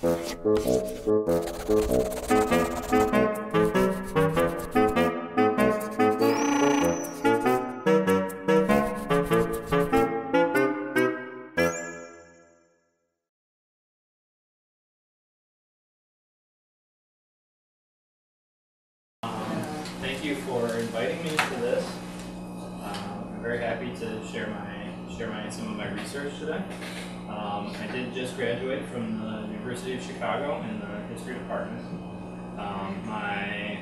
Thank you for inviting me to this. I'm very happy to share some of my research today. I did just graduate from the University of Chicago in the history department. I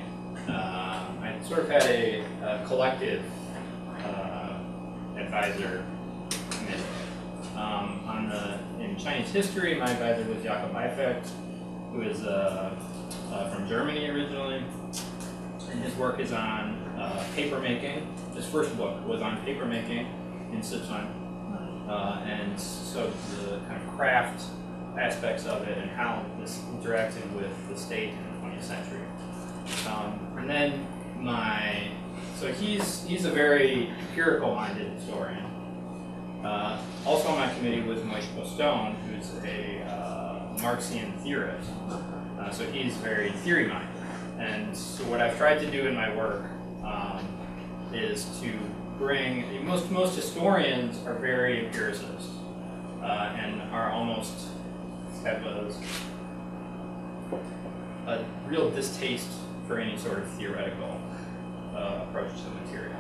sort of had a collective advisor committee. In Chinese history, my advisor was Jakob Eifert, who is from Germany originally. And his work is on paper making. His first book was on paper making in Sichuan, and so the kind of craft aspects of it and how this interacted with the state in the 20th century. And then so he's a very empirical-minded historian. Also on my committee was Moïse Postone, who's a Marxian theorist. So he's very theory-minded. And so what I've tried to do in my work is to bring, most historians are very empiricist and are almost have a real distaste for any sort of theoretical approach to the material.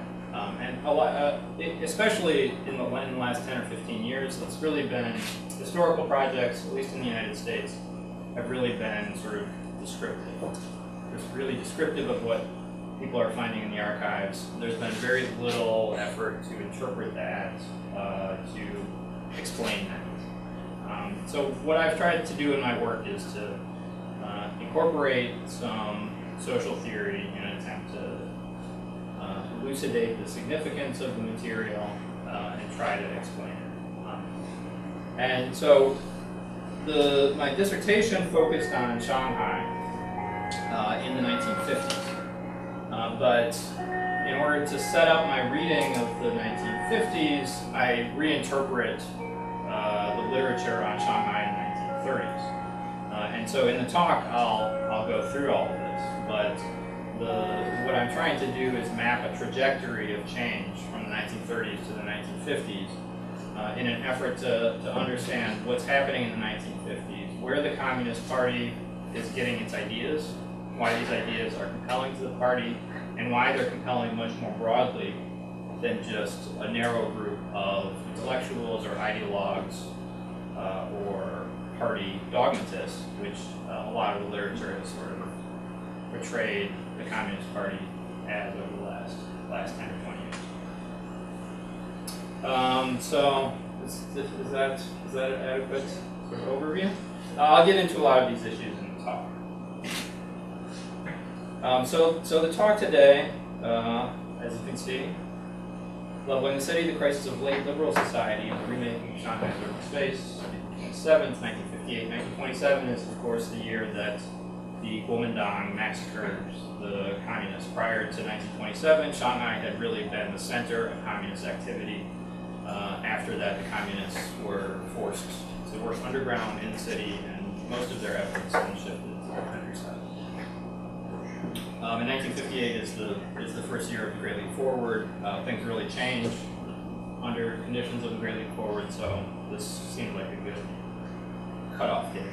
And a lot, especially in the last 10 or 15 years, it's really been, historical projects, at least in the United States, have really been sort of descriptive. It's really descriptive of what people are finding in the archives. There's been very little effort to interpret that, to explain that. So what I've tried to do in my work is to incorporate some social theory in an attempt to elucidate the significance of the material and try to explain it. And so my dissertation focused on Shanghai in the 1950s. But in order to set up my reading of the 1950s, I reinterpret the literature on Shanghai in the 1930s. And so in the talk, I'll go through all of this. But what I'm trying to do is map a trajectory of change from the 1930s to the 1950s in an effort to understand what's happening in the 1950s, where the Communist Party is getting its ideas, why these ideas are compelling to the party, and why they're compelling much more broadly than just a narrow group of intellectuals or ideologues or party dogmatists, which a lot of the literature has sort of portrayed the Communist Party as over the last 10 or 20 years. So is that an adequate sort of overview? I'll get into a lot of these issues in the talk. So the talk today, as you can see, Leveling the City, the Crisis of Late Liberal Society, and the Remaking of Shanghai's Urban Space, 1927 to 1958. 1927 is, of course, the year that the Kuomintang massacred the communists. Prior to 1927, Shanghai had really been the center of communist activity. After that, the communists were forced to work underground in the city, and most of their efforts then shifted to the countryside. In 1958 is the first year of the Great Leap Forward. Things really changed under conditions of the Great Leap Forward, so this seemed like a good cutoff date.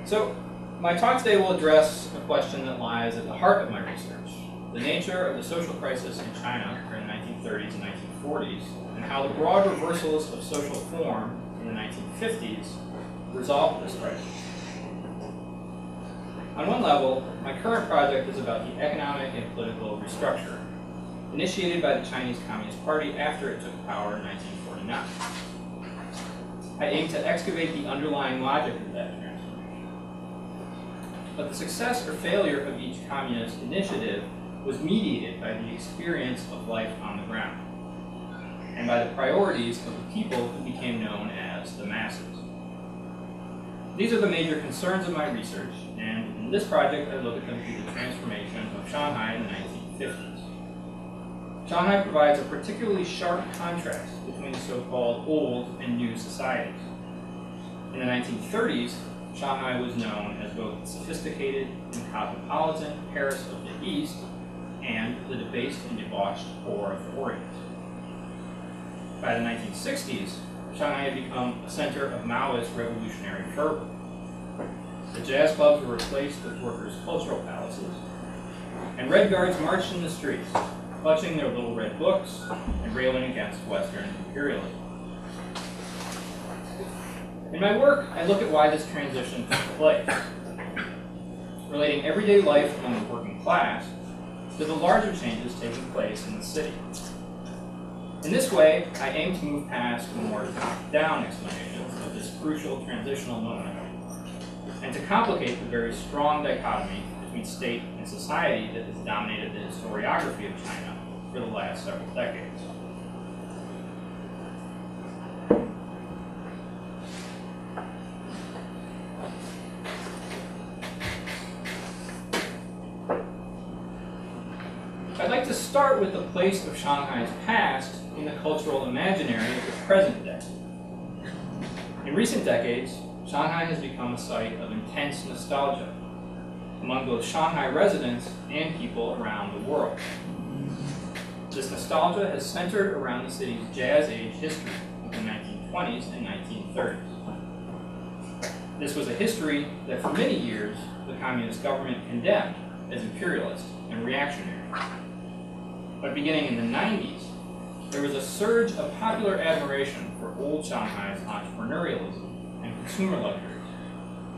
So my talk today will address a question that lies at the heart of my research: the nature of the social crisis in China during the 1930s and 1940s, and how the broad reversals of social form in the 1950s resolved this crisis. On one level, my current project is about the economic and political restructure initiated by the Chinese Communist Party after it took power in 1949. I aim to excavate the underlying logic of that transformation. But the success or failure of each communist initiative was mediated by the experience of life on the ground, and by the priorities of the people who became known as the masses. These are the major concerns of my research, and in this project I look at them through the transformation of Shanghai in the 1950s. Shanghai provides a particularly sharp contrast between the so-called old and new societies. In the 1930s, Shanghai was known as both the sophisticated and cosmopolitan Paris of the East and the debased and debauched core of the Orient. By the 1960s, Shanghai had become a center of Maoist revolutionary fervor. The jazz clubs were replaced with workers' cultural palaces, and Red Guards marched in the streets, clutching their little red books and railing against Western imperialism. In my work, I look at why this transition took place, relating everyday life among the working class to the larger changes taking place in the city. In this way, I aim to move past the more top-down explanations of this crucial transitional moment, and to complicate the very strong dichotomy between state and society that has dominated the historiography of China for the last several decades. I'd like to start with the place of Shanghai's past in the cultural imaginary of the present day. In recent decades, Shanghai has become a site of intense nostalgia among both Shanghai residents and people around the world. This nostalgia has centered around the city's jazz age history of the 1920s and 1930s. This was a history that for many years the communist government condemned as imperialist and reactionary. But beginning in the 90s, there was a surge of popular admiration for old Shanghai's entrepreneurialism and consumer luxuries,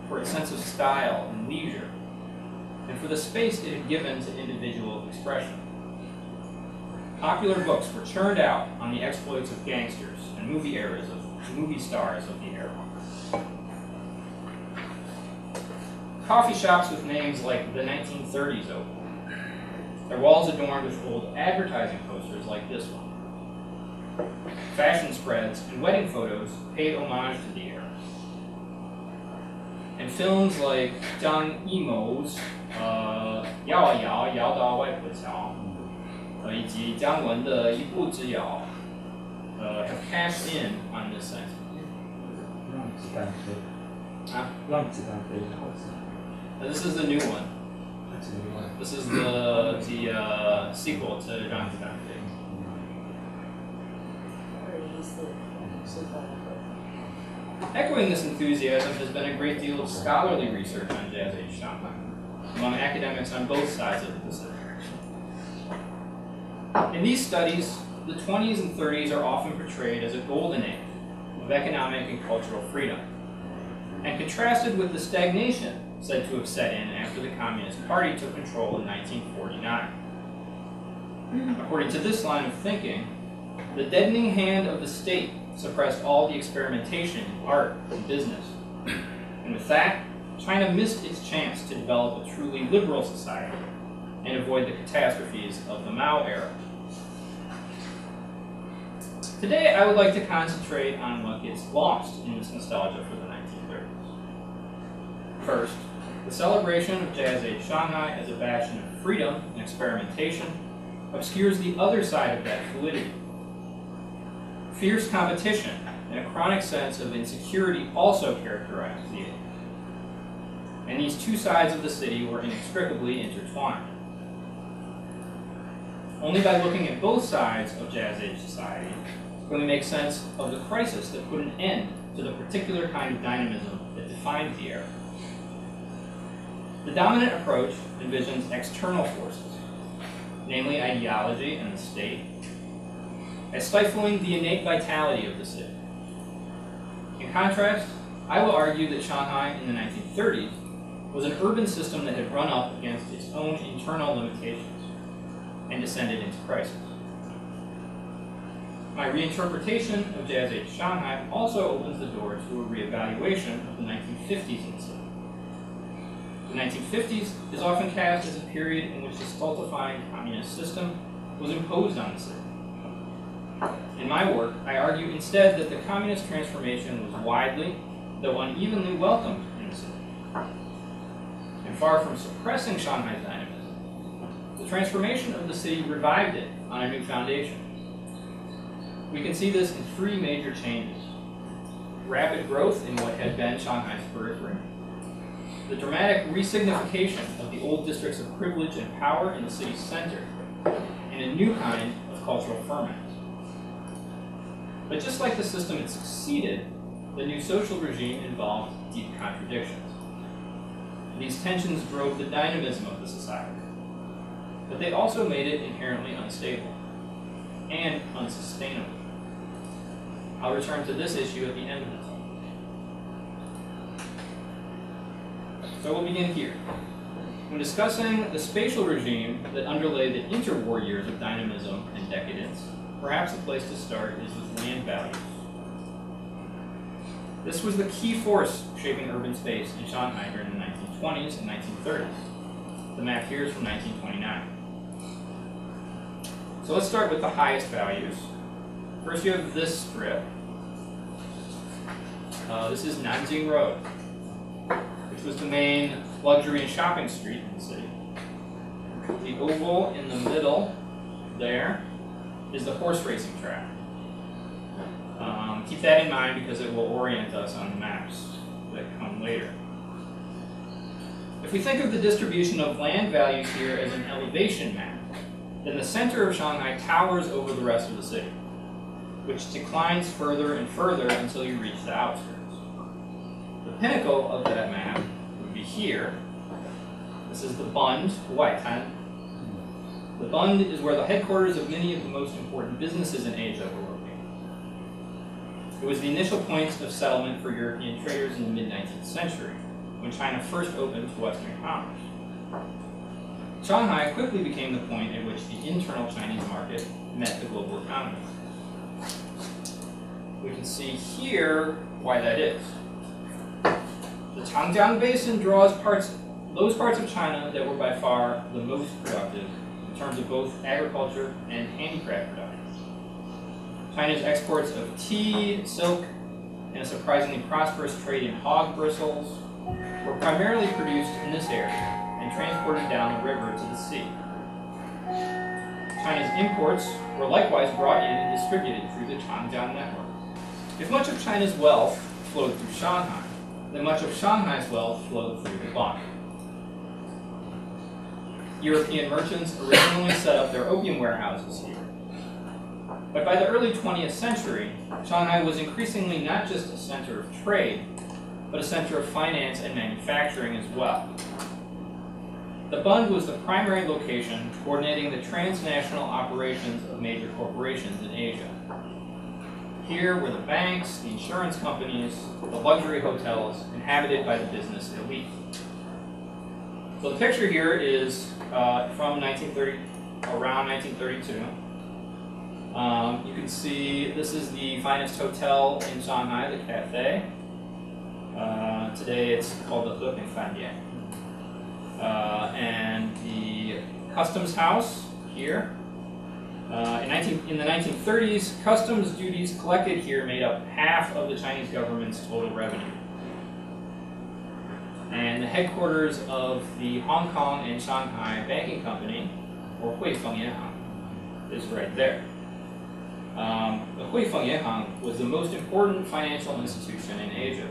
for its sense of style and leisure, and for the space it had given to individual expression. Popular books were churned out on the exploits of gangsters and movie stars of the era. Coffee shops with names like the 1930s opened. Their walls adorned with old advertising posters like this one. Fashion spreads and wedding photos paid homage to the era. And films like Zhang Yimou's 摇啊摇，摇到外婆桥，以及姜文的一步之遥 have cashed in on this sentiment. 让子弹飞。啊？让子弹飞。This is the new one. This is the sequel to 让子弹飞. Echoing this enthusiasm has been a great deal of scholarly research on Jazz Age Shanghai among academics on both sides of the Pacific. In these studies, the 20s and 30s are often portrayed as a golden age of economic and cultural freedom, and contrasted with the stagnation said to have set in after the Communist Party took control in 1949. According to this line of thinking, the deadening hand of the state suppressed all the experimentation in art and business. And with that, China missed its chance to develop a truly liberal society and avoid the catastrophes of the Mao era. Today, I would like to concentrate on what gets lost in this nostalgia for the 1930s. First, the celebration of Jazz Age Shanghai as a bastion of freedom and experimentation obscures the other side of that fluidity. Fierce competition and a chronic sense of insecurity also characterized the age. And these two sides of the city were inextricably intertwined. Only by looking at both sides of Jazz Age society can we make sense of the crisis that put an end to the particular kind of dynamism that defined the era. The dominant approach envisions external forces, namely ideology and the state, as stifling the innate vitality of the city. In contrast, I will argue that Shanghai in the 1930s was an urban system that had run up against its own internal limitations and descended into crisis. My reinterpretation of Jazz Age Shanghai also opens the door to a reevaluation of the 1950s in the city. The 1950s is often cast as a period in which the stultifying communist system was imposed on the city. In my work, I argue instead that the communist transformation was widely, though unevenly, welcomed in the city. And far from suppressing Shanghai's dynamism, the transformation of the city revived it on a new foundation. We can see this in three major changes. rapid growth in what had been Shanghai's periphery, the dramatic resignification of the old districts of privilege and power in the city's center, and a new kind of cultural ferment. But just like the system had succeeded, the new social regime involved deep contradictions. These tensions drove the dynamism of the society, but they also made it inherently unstable and unsustainable. I'll return to this issue at the end of the talk. So we'll begin here. When discussing the spatial regime that underlay the interwar years of dynamism and decadence, perhaps a place to start is with land values. This was the key force shaping urban space in Shanghai during the 1920s and 1930s. The map here is from 1929. So let's start with the highest values. First you have this strip. This is Nanjing Road, which was the main luxury and shopping street in the city. The oval in the middle there is the horse racing track. Keep that in mind because it will orient us on the maps that come later. If we think of the distribution of land values here as an elevation map, then the center of Shanghai towers over the rest of the city, which declines further and further until you reach the outskirts. The pinnacle of that map would be here. This is the Bund, Huaitan. The Bund is where the headquarters of many of the most important businesses in Asia were located. It was the initial point of settlement for European traders in the mid-19th century, when China first opened to Western commerce. Shanghai quickly became the point at which the internal Chinese market met the global economy. We can see here why that is. The Changjiang Basin draws those parts of China that were by far the most productive in terms of both agriculture and handicraft production. China's exports of tea, silk, and a surprisingly prosperous trade in hog bristles were primarily produced in this area and transported down the river to the sea. China's imports were likewise brought in and distributed through the Changjiang network. If much of China's wealth flowed through Shanghai, then much of Shanghai's wealth flowed through the Bund. European merchants originally set up their opium warehouses here. But by the early 20th century, Shanghai was increasingly not just a center of trade, but a center of finance and manufacturing as well. The Bund was the primary location coordinating the transnational operations of major corporations in Asia. Here were the banks, the insurance companies, the luxury hotels inhabited by the business elite. So the picture here is from around 1932. You can see this is the finest hotel in Shanghai, the Cafe. Today it's called the Remaking. And the customs house here. In the 1930s, customs duties collected here made up half of the Chinese government's total revenue. And the headquarters of the Hong Kong and Shanghai Banking Company, or Huifeng Yanhang, is right there. The Huifeng Yanhang was the most important financial institution in Asia,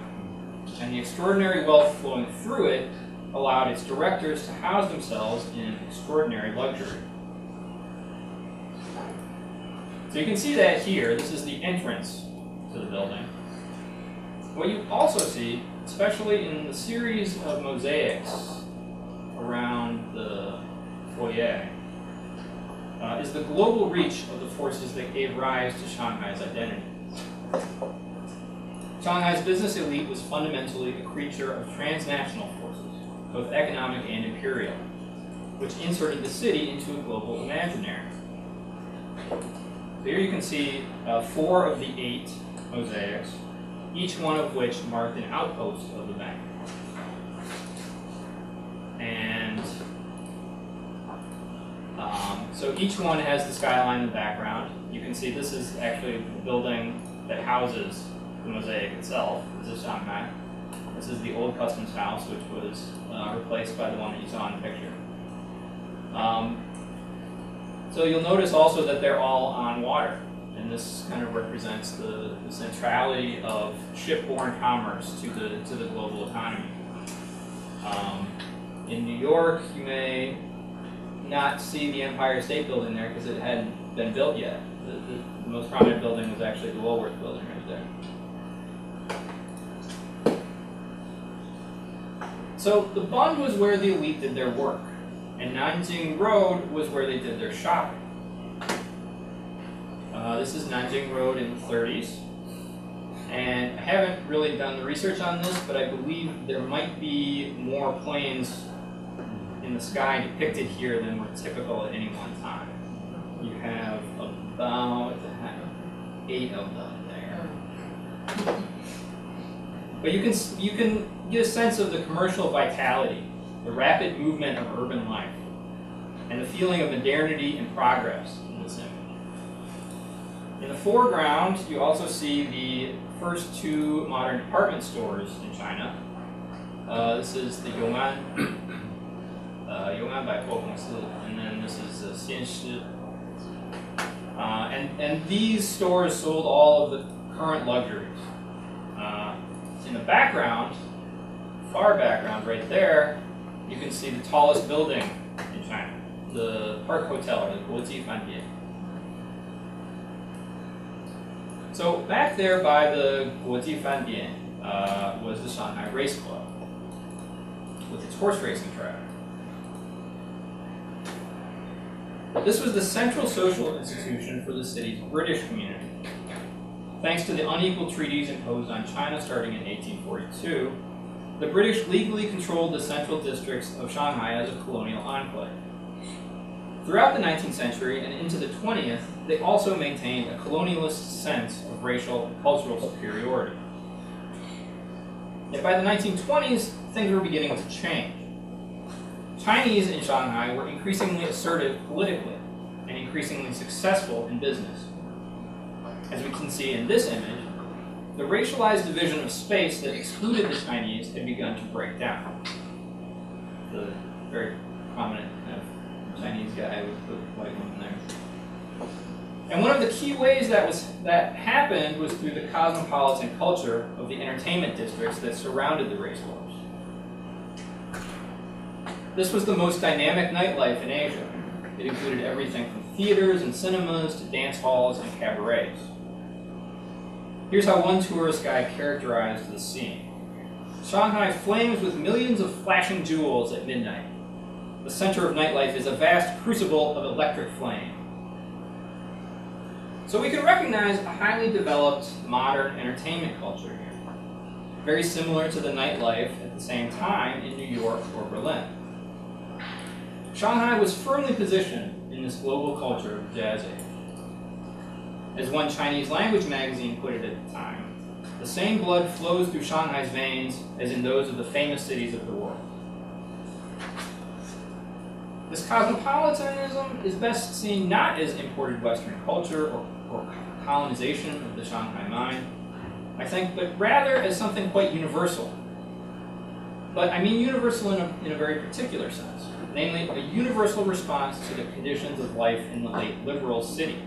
and the extraordinary wealth flowing through it allowed its directors to house themselves in extraordinary luxury. So you can see that here. This is the entrance to the building. What you also see, especially in the series of mosaics around the foyer, is the global reach of the forces that gave rise to Shanghai's identity. Shanghai's business elite was fundamentally a creature of transnational forces, both economic and imperial, which inserted the city into a global imaginary. So here you can see 4 of the 8 mosaics, each one of which marked an outpost of the bank. And so each one has the skyline in the background. You can see this is actually the building that houses the mosaic itself. This is Shanghai. This is the old customs house, which was replaced by the one that you saw in the picture. So you'll notice also that they're all on water. And this kind of represents the centrality of shipborne commerce to the global economy. In New York, you may not see the Empire State Building there because it hadn't been built yet. The most prominent building was actually the Woolworth Building right there. So the Bund was where the elite did their work, and Nanjing Road was where they did their shopping. This is Nanjing Road in the 30s, and I haven't really done the research on this, but I believe there might be more planes in the sky depicted here than were typical at any one time. You have about 8 of them there. But you can get a sense of the commercial vitality, the rapid movement of urban life, and the feeling of modernity and progress in this image. In the foreground, you also see the first 2 modern department stores in China. This is the Yong'an by Guosi, and then this is Xianshi. And these stores sold all of the current luxuries. In the background, far background right there, you can see the tallest building in China, the Park Hotel, or the Guoji Fandian. So back there by the Guoji Fandian was the Shanghai Race Club with its horse racing track. This was the central social institution for the city's British community. Thanks to the unequal treaties imposed on China starting in 1842, the British legally controlled the central districts of Shanghai as a colonial enclave. Throughout the 19th century and into the 20th, they also maintained a colonialist sense of racial and cultural superiority. Yet by the 1920s, things were beginning to change. Chinese in Shanghai were increasingly assertive politically and increasingly successful in business. As we can see in this image, the racialized division of space that excluded the Chinese had begun to break down. The very prominent kind of Chinese guy with the white woman there. And one of the key ways that happened was through the cosmopolitan culture of the entertainment districts that surrounded the race wars. This was the most dynamic nightlife in Asia. It included everything from theaters and cinemas to dance halls and cabarets. Here's how one tourist guide characterized the scene. Shanghai flames with millions of flashing jewels at midnight. The center of nightlife is a vast crucible of electric flame. So we can recognize a highly developed modern entertainment culture here, very similar to the nightlife at the same time in New York or Berlin. Shanghai was firmly positioned in this global culture of Jazz Age. As one Chinese language magazine put it at the time, the same blood flows through Shanghai's veins as in those of the famous cities of the world. This cosmopolitanism is best seen not as imported Western culture or colonization of the Shanghai mind, I think, but rather as something quite universal. But I mean universal in a very particular sense, namely a universal response to the conditions of life in the late liberal city.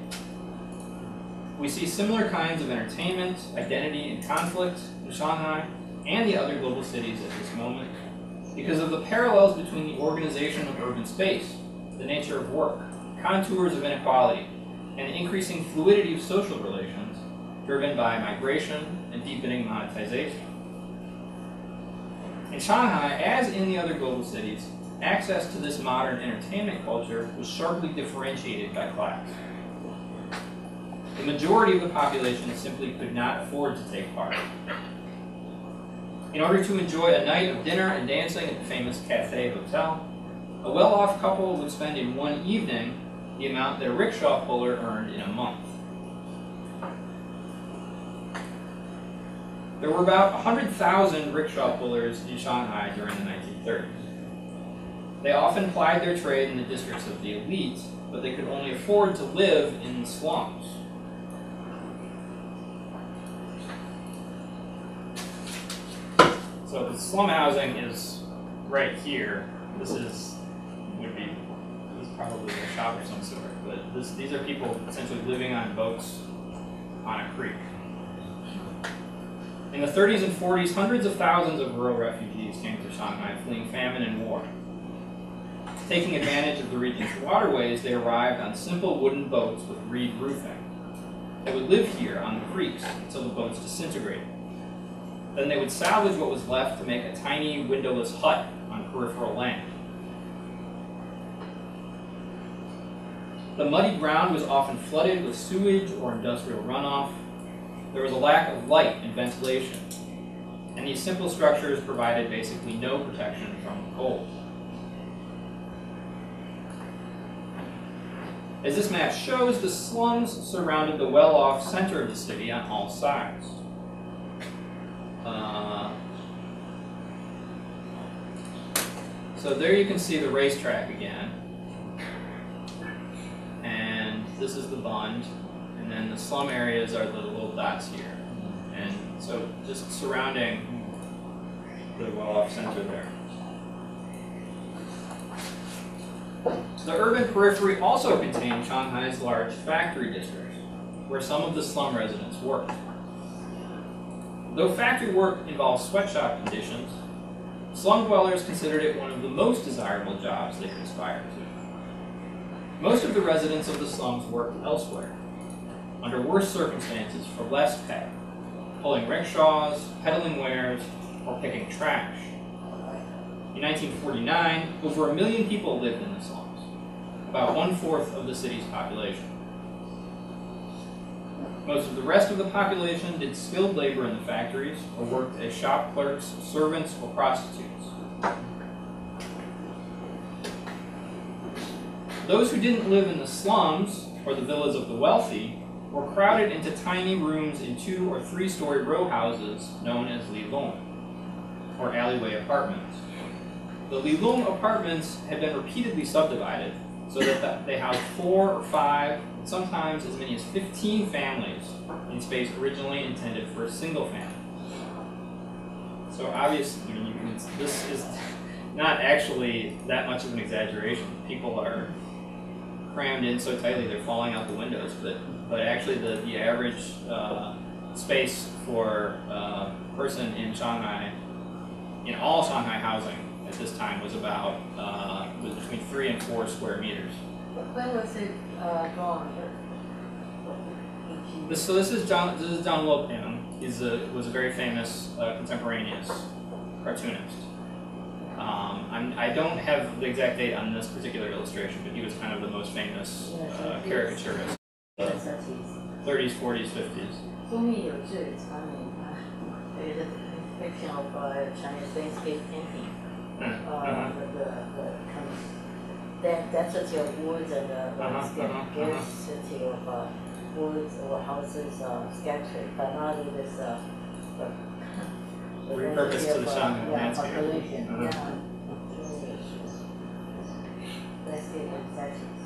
We see similar kinds of entertainment, identity, and conflict in Shanghai and the other global cities at this moment because of the parallels between the organization of urban space, the nature of work, contours of inequality, and the increasing fluidity of social relations driven by migration and deepening monetization. In Shanghai, as in the other global cities, access to this modern entertainment culture was sharply differentiated by class. The majority of the population simply could not afford to take part. In order to enjoy a night of dinner and dancing at the famous Cathay Hotel, a well-off couple would spend in one evening the amount that a rickshaw puller earned in a month. There were about 100,000 rickshaw pullers in Shanghai during the 1930s. They often plied their trade in the districts of the elite, but they could only afford to live in the slums. So the slum housing is right here. This is probably a shop of some sort, but these are people essentially living on boats on a creek. In the 30s and 40s, hundreds of thousands of rural refugees came to Shanghai fleeing famine and war. Taking advantage of the region's waterways, they arrived on simple wooden boats with reed roofing. They would live here on the creeks until the boats disintegrated. Then they would salvage what was left to make a tiny windowless hut on peripheral land. The muddy ground was often flooded with sewage or industrial runoff. There was a lack of light and ventilation, and these simple structures provided basically no protection from the cold. As this map shows, the slums surrounded the well-off center of the city on all sides. So there you can see the racetrack again. And this is the Bund. And then the slum areas are the little dots here. And so just surrounding the well-off center there. The urban periphery also contained Shanghai's large factory districts, where some of the slum residents worked. Though factory work involved sweatshop conditions, slum dwellers considered it one of the most desirable jobs they could aspire to. Most of the residents of the slums worked elsewhere, under worse circumstances for less pay, pulling rickshaws, peddling wares, or picking trash. In 1949, over 1 million people lived in the slums, about 1/4 of the city's population. Most of the rest of the population did skilled labor in the factories or worked as shop clerks, servants, or prostitutes. Those who didn't live in the slums or the villas of the wealthy were crowded into tiny rooms in 2- or 3-story row houses known as lilong, or alleyway apartments. The lilong apartments had been repeatedly subdivided so that they housed 4 or 5, sometimes as many as 15 families in space originally intended for a single family. So obviously, this is not actually that much of an exaggeration. People are crammed in so tightly they're falling out the windows, but actually the average space for a person in Shanghai, in all Shanghai housing at this time, was about was between 3 and 4 square meters. When was it drawn? This is John Lopin. He was a very famous contemporaneous cartoonist. I don't have the exact date on this particular illustration, but he was kind of the most famous caricaturist. 30s, 40s, 50s. For me, it's funny. There's a fiction of Chinese landscape painting. The density of woods and scarcity of woods or houses scattered, but not this repurposed to the Shanghai landscape. Population. Landscape and sections.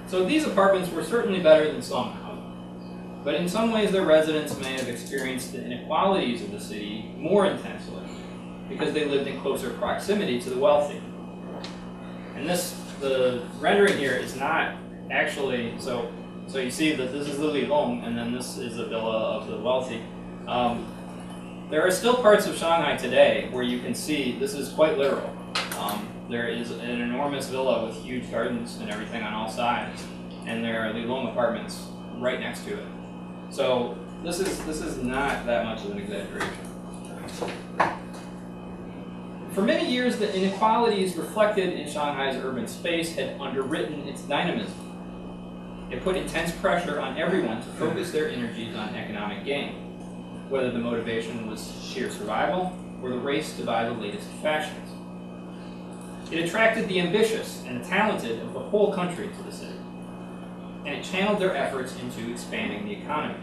So these apartments were certainly better than slum housing, but in some ways their residents may have experienced the inequalities of the city more intensely because they lived in closer proximity to the wealthy. And the rendering here is not actually, so you see that this is the Lilong, and then this is a villa of the wealthy. There are still parts of Shanghai today where you can see, this is quite literal. There is an enormous villa with huge gardens and everything on all sides, and there are Lilong apartments right next to it. So this is not that much of an exaggeration. For many years, the inequalities reflected in Shanghai's urban space had underwritten its dynamism. It put intense pressure on everyone to focus their energies on economic gain, whether the motivation was sheer survival or the race to buy the latest fashions. It attracted the ambitious and the talented of the whole country to the city, and it channeled their efforts into expanding the economy.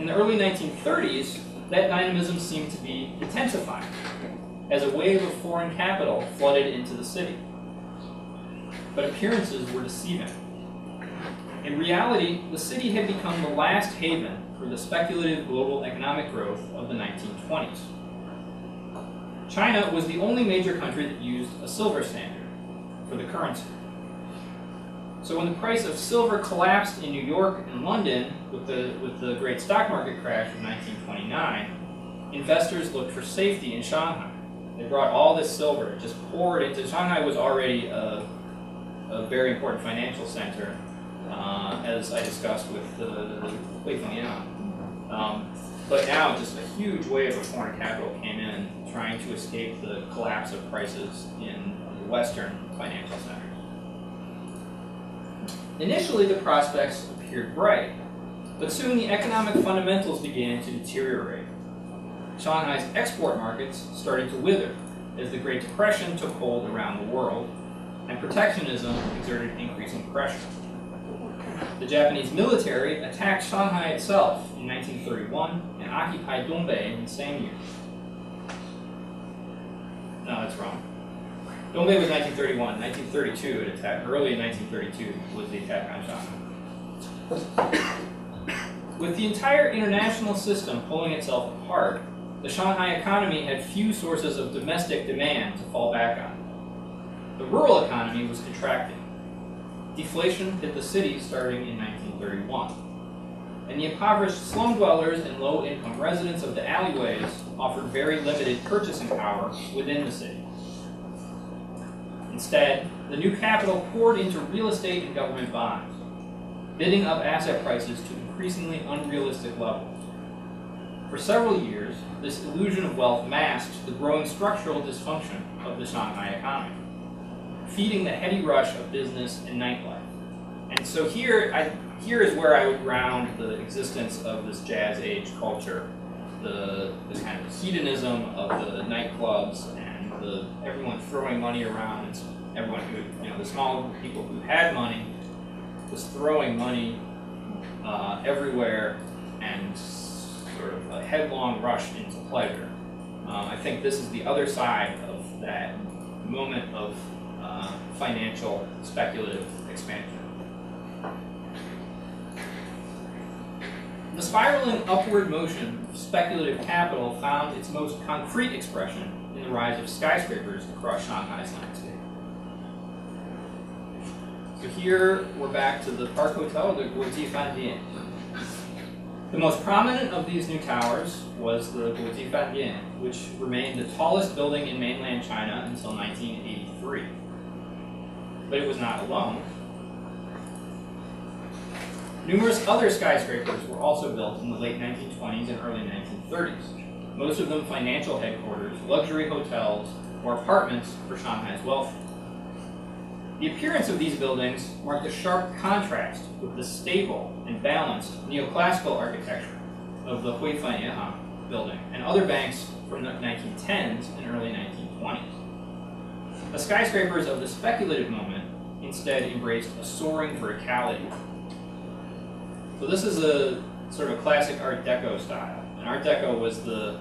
In the early 1930s, that dynamism seemed to be intensifying as a wave of foreign capital flooded into the city. But appearances were deceiving. In reality, the city had become the last haven for the speculative global economic growth of the 1920s. China was the only major country that used a silver standard for the currency. So when the price of silver collapsed in New York and London with the great stock market crash of 1929, investors looked for safety in Shanghai. They brought all this silver, it just poured into. Shanghai was already a very important financial center, as I discussed with the Huifengyan. But now just a huge wave of foreign capital came in, trying to escape the collapse of prices in the Western financial centers. Initially, the prospects appeared bright, but soon the economic fundamentals began to deteriorate. Shanghai's export markets started to wither as the Great Depression took hold around the world, and protectionism exerted increasing pressure. The Japanese military attacked Shanghai itself in 1931 and occupied Dongbei in the same year. No, that's wrong. Dongbei was 1931. 1932, it attacked. Early in 1932 was the attack on Shanghai. With the entire international system pulling itself apart, the Shanghai economy had few sources of domestic demand to fall back on. The rural economy was contracting. Deflation hit the city starting in 1931. And the impoverished slum dwellers and low-income residents of the alleyways offered very limited purchasing power within the city. Instead, the new capital poured into real estate and government bonds, bidding up asset prices to increasingly unrealistic levels. For several years, this illusion of wealth masked the growing structural dysfunction of the Shanghai economy, feeding the heady rush of business and nightlife. And so here is where I would ground the existence of this jazz age culture, the kind of hedonism of the nightclubs and everyone throwing money around, and everyone who, the small people who had money was throwing money everywhere, and sort of a headlong rush into pleasure. I think this is the other side of that moment of financial speculative expansion. The spiraling upward motion of speculative capital found its most concrete expression in the rise of skyscrapers across Shanghai's landscape. So here we're back to the Park Hotel, the Guoji Fandian. The most prominent of these new towers was the Guoji Fandian, which remained the tallest building in mainland China until 1983. But it was not alone. Numerous other skyscrapers were also built in the late 1920s and early 1930s, most of them financial headquarters, luxury hotels, or apartments for Shanghai's wealthy. The appearance of these buildings marked a sharp contrast with the stable and balanced neoclassical architecture of the Huifengyan building and other banks from the 1910s and early 1920s. The skyscrapers of the speculative moment instead embraced a soaring verticality. So this is a sort of a classic Art Deco style, and Art Deco was the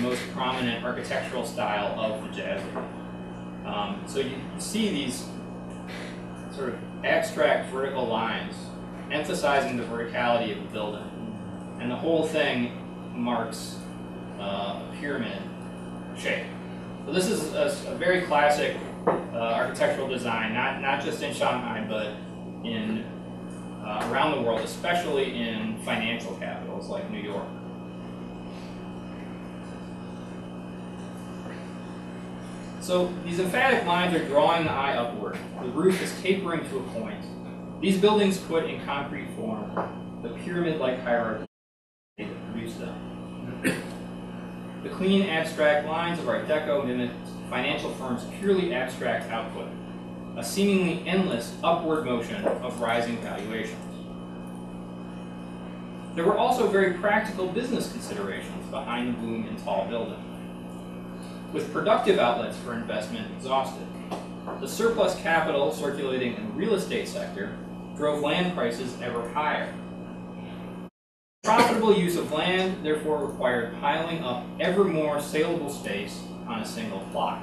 most prominent architectural style of the Jazz Age. So you see these sort of abstract vertical lines emphasizing the verticality of the building, and the whole thing marks a pyramid shape. So this is a very classic architectural design, not just in Shanghai, but in around the world, especially in financial capitals like New York. So these emphatic lines are drawing the eye upward. The roof is tapering to a point. These buildings put in concrete form the pyramid-like hierarchy that produced them. The clean, abstract lines of Art Deco mimicked financial firms' purely abstract output, a seemingly endless upward motion of rising valuations. There were also very practical business considerations behind the boom in tall building. With productive outlets for investment exhausted, the surplus capital circulating in the real estate sector drove land prices ever higher. Profitable use of land therefore required piling up ever more saleable space on a single plot.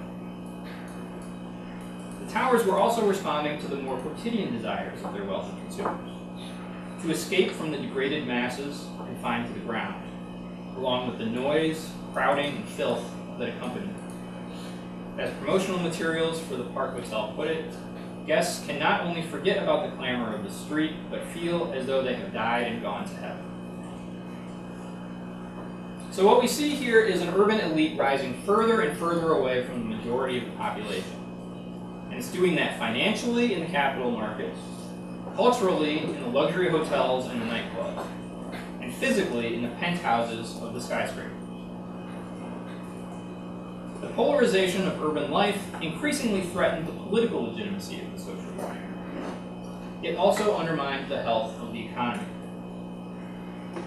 The towers were also responding to the more quotidian desires of their wealthy consumers, to escape from the degraded masses confined to the ground, along with the noise, crowding, and filth that accompanied them. As promotional materials for the Park Hotel put it, guests can not only forget about the clamor of the street, but feel as though they have died and gone to heaven. So what we see here is an urban elite rising further and further away from the majority of the population. And it's doing that financially in the capital markets, culturally in the luxury hotels and the nightclubs, and physically in the penthouses of the skyscrapers. The polarization of urban life increasingly threatened the political legitimacy of the social order. It also undermined the health of the economy.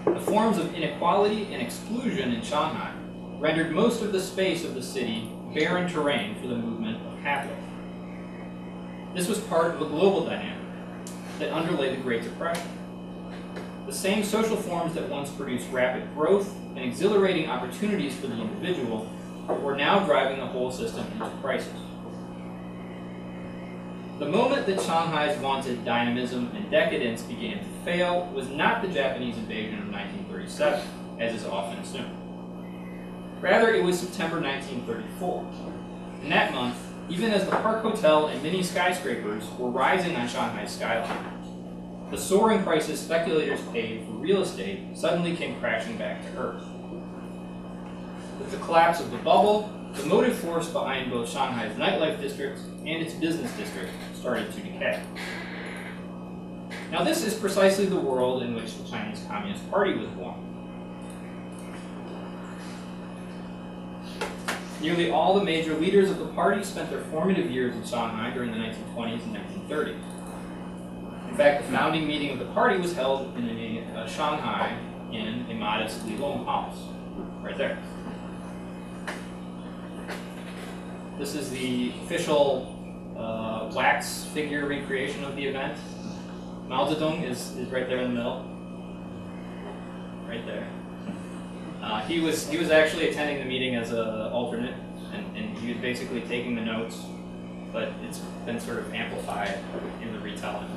The forms of inequality and exclusion in Shanghai rendered most of the space of the city barren terrain for the movement of capital. This was part of a global dynamic that underlay the Great Depression. The same social forms that once produced rapid growth and exhilarating opportunities for the individual were now driving the whole system into crisis. The moment that Shanghai's vaunted dynamism and decadence began to fail was not the Japanese invasion of 1937, as is often assumed. Rather, it was September 1934. In that month, even as the Park Hotel and many skyscrapers were rising on Shanghai's skyline, the soaring prices speculators paid for real estate suddenly came crashing back to earth. With the collapse of the bubble, the motive force behind both Shanghai's nightlife district and its business district started to decay. Now this is precisely the world in which the Chinese Communist Party was born. Nearly all the major leaders of the party spent their formative years in Shanghai during the 1920s and 1930s. In fact, the founding meeting of the party was held in Shanghai in a modest Lilong house, right there. This is the official wax figure recreation of the event. Mao Zedong is right there in the middle, right there. He was actually attending the meeting as an alternate, and he was basically taking the notes, but it's been sort of amplified in the retelling.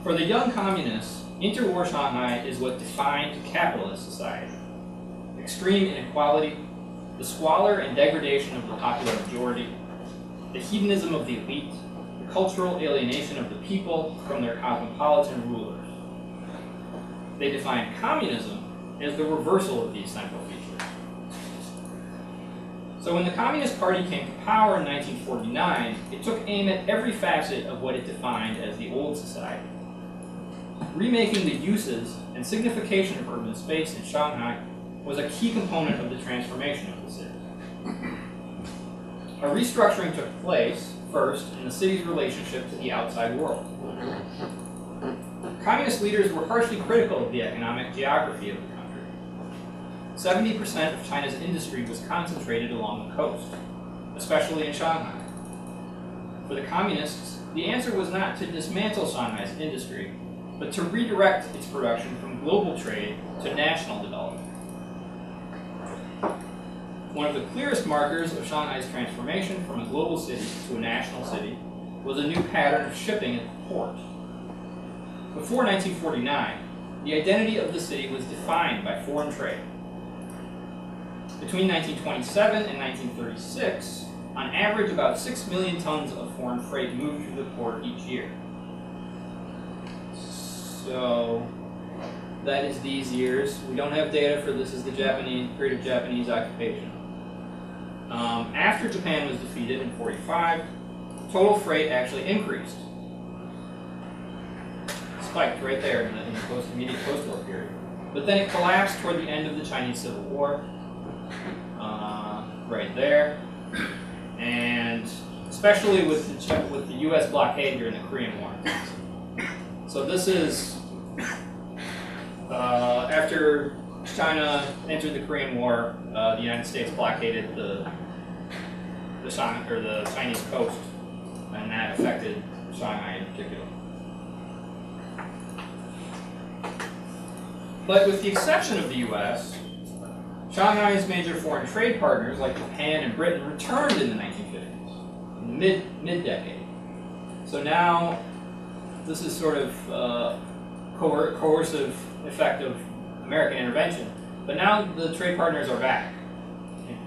For the young communists, interwar Shanghai is what defined capitalist society. Extreme inequality, the squalor and degradation of the popular majority, the hedonism of the elite, the cultural alienation of the people from their cosmopolitan rulers. They defined communism as the reversal of these central features. So when the Communist Party came to power in 1949, it took aim at every facet of what it defined as the old society. Remaking the uses and signification of urban space in Shanghai was a key component of the transformation of the city. A restructuring took place, first, in the city's relationship to the outside world. Communist leaders were harshly critical of the economic geography of the country. 70% of China's industry was concentrated along the coast, especially in Shanghai. For the communists, the answer was not to dismantle Shanghai's industry, but to redirect its production from global trade to national development. One of the clearest markers of Shanghai's transformation from a global city to a national city was a new pattern of shipping at the port. Before 1949, the identity of the city was defined by foreign trade. Between 1927 and 1936, on average about 6 million tons of foreign freight moved through the port each year. So that is these years. We don't have data for this is the period of Japanese occupation. After Japan was defeated in 1945, total freight actually increased. Spiked right there in the immediate post-war period. But then it collapsed toward the end of the Chinese Civil War, right there. And especially with the U.S. blockade during the Korean War. So this is after China entered the Korean War, the United States blockaded the Chinese coast, and that affected Shanghai in particular. But with the exception of the U.S., Shanghai's major foreign trade partners like Japan and Britain returned in the 1950s, in the mid-decade. So now, this is sort of coercive effect of American intervention. But now the trade partners are back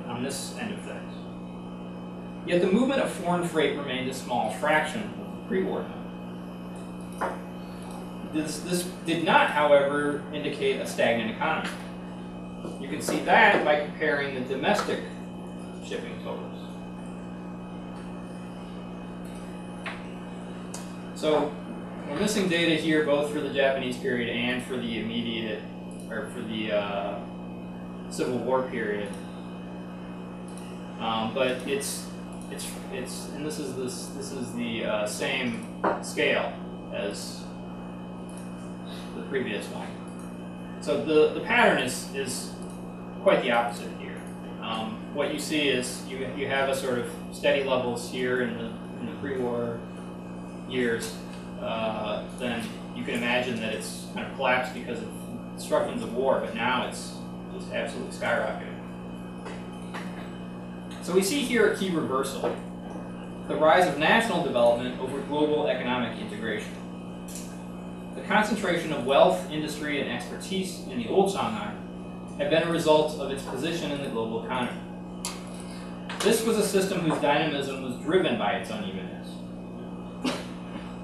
on this end of things. Yet the movement of foreign freight remained a small fraction of the pre-war time. This did not, however, indicate a stagnant economy. You can see that by comparing the domestic shipping totals. So we're missing data here both for the Japanese period and for the immediate, or for the Civil War period. But it's and this is the same scale as the previous one. So the pattern is quite the opposite here. What you see is you have a sort of steady levels here in the pre-war years. Then you can imagine that it's kind of collapsed because of disruptions of war, but now it's just absolutely skyrocketing. So we see here a key reversal: the rise of national development over global economic integration. The concentration of wealth, industry, and expertise in the old Shanghai had been a result of its position in the global economy. This was a system whose dynamism was driven by its unevenness.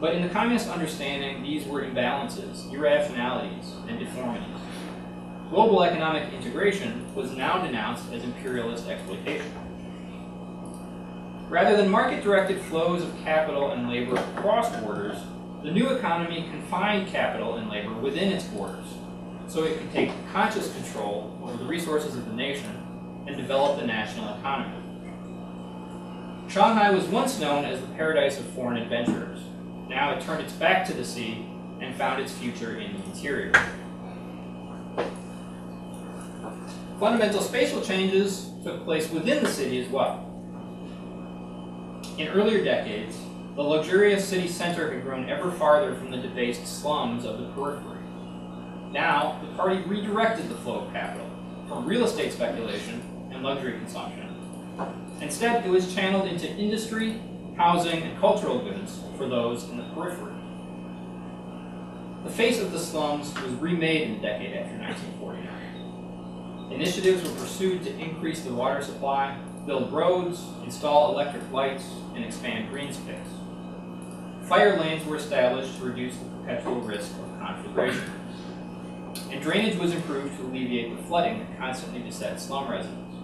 But in the communist understanding, these were imbalances, irrationalities, and deformities. Global economic integration was now denounced as imperialist exploitation. Rather than market-directed flows of capital and labor across borders, the new economy confined capital and labor within its borders, so it could take conscious control over the resources of the nation and develop the national economy. Shanghai was once known as the paradise of foreign adventurers. Now it turned its back to the sea and found its future in the interior. Fundamental spatial changes took place within the city as well. In earlier decades, the luxurious city center had grown ever farther from the debased slums of the periphery. Now, the party redirected the flow of capital from real estate speculation and luxury consumption. Instead, it was channeled into industry, housing, and cultural goods for those in the periphery. The face of the slums was remade in the decade after 1949. Initiatives were pursued to increase the water supply, build roads, install electric lights, and expand green space. Fire lanes were established to reduce the perpetual risk of conflagration. And drainage was improved to alleviate the flooding that constantly beset slum residents.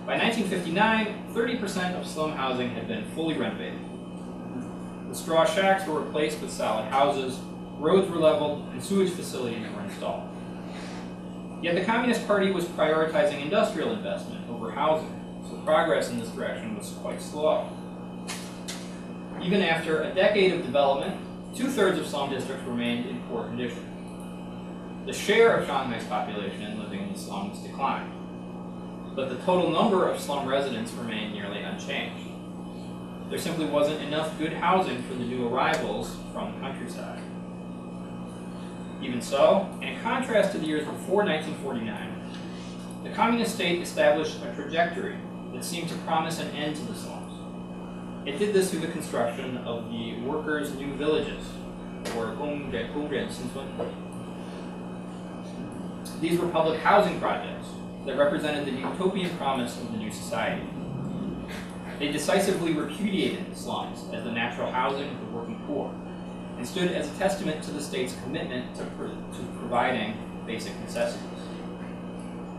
By 1959, 30% of slum housing had been fully renovated. The straw shacks were replaced with solid houses, roads were leveled, and sewage facilities were installed. Yet the Communist Party was prioritizing industrial investment over housing, so progress in this direction was quite slow. Even after a decade of development, 2/3 of slum districts remained in poor condition. The share of Shanghai's population living in the slums declined, but the total number of slum residents remained nearly unchanged. There simply wasn't enough good housing for the new arrivals from the countryside. Even so, in contrast to the years before 1949, the communist state established a trajectory that seemed to promise an end to the slums. It did this through the construction of the workers' new villages, or 公园新村. These were public housing projects that represented the utopian promise of the new society. They decisively repudiated the slums as the natural housing of the working poor, and stood as a testament to the state's commitment to providing basic necessities.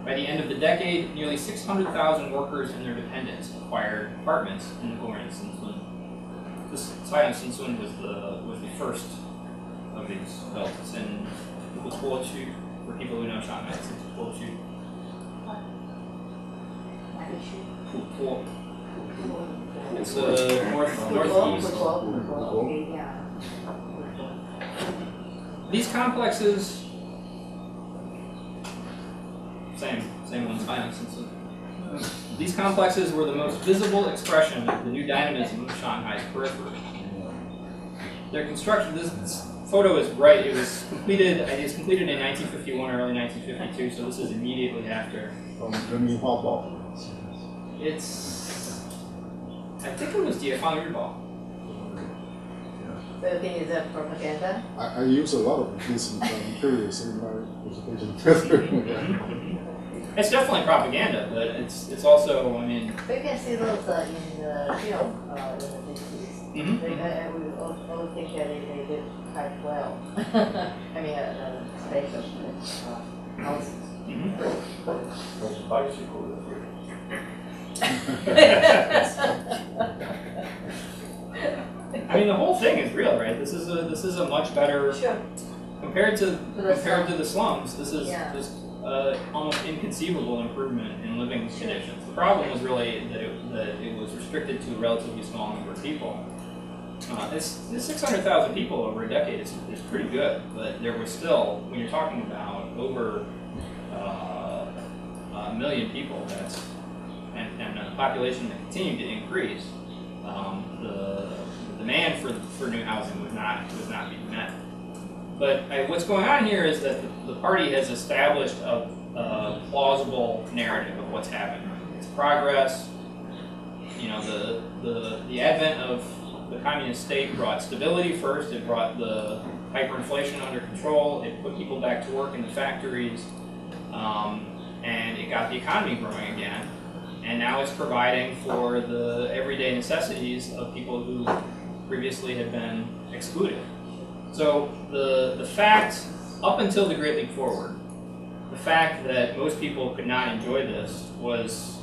By the end of the decade, nearly 600,000 workers and their dependents acquired apartments in the Goryeo Sinsun. This Goryeo Sinsun was the first of these built. It's in Putuochu, for people who know Shanghai, it's in Putuochu. Putuo. It's northeast. These complexes, same one's fine. These complexes were the most visible expression of the new dynamism of Shanghai's periphery. Their construction, this photo is right, it was completed in 1951, early 1952, so this is immediately after. I think it was Diefang Yubao. So you think it's a propaganda? I use a lot of these materials in my presentation. It's definitely propaganda, but it's also, I mean. But you can see those in the film in the 50s. Mm-hmm. We all think that they did quite well. I mean, special houses. Mm-hmm. There's a bicycle there. I mean, the whole thing is real, right? This is a much better. Sure. Compared to the slums, this is Yeah. just almost inconceivable improvement in living conditions. The problem was really that it was restricted to a relatively small number of people. This 600,000 people over a decade is pretty good, but there was still, when you're talking about over a million people, and a population that continued to increase, the demand for new housing would not be met. But what's going on here is that the party has established a plausible narrative of what's happened. It's progress. You know, the advent of the communist state brought stability first. It brought the hyperinflation under control. It put people back to work in the factories, and it got the economy growing again. And now it's providing for the everyday necessities of people who previously had been excluded. So the fact, up until the Great Leap Forward, the fact that most people could not enjoy this was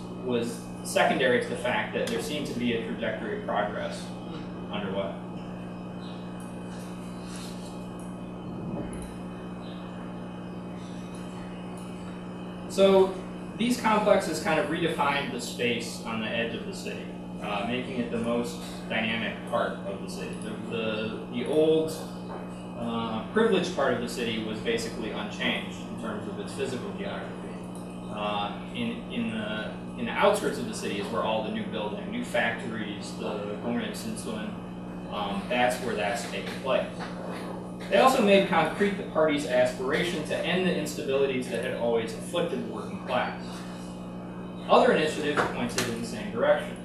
secondary to the fact that there seemed to be a trajectory of progress underway. So these complexes kind of redefined the space on the edge of the city, making it the most dynamic part of the city. The old privileged part of the city was basically unchanged in terms of its physical geography. In the outskirts of the city is where all the new building, new factories, the Gongren-Sinsun, that's where that's taking place. They also made concrete the party's aspiration to end the instabilities that had always afflicted the working class. Other initiatives pointed in the same direction.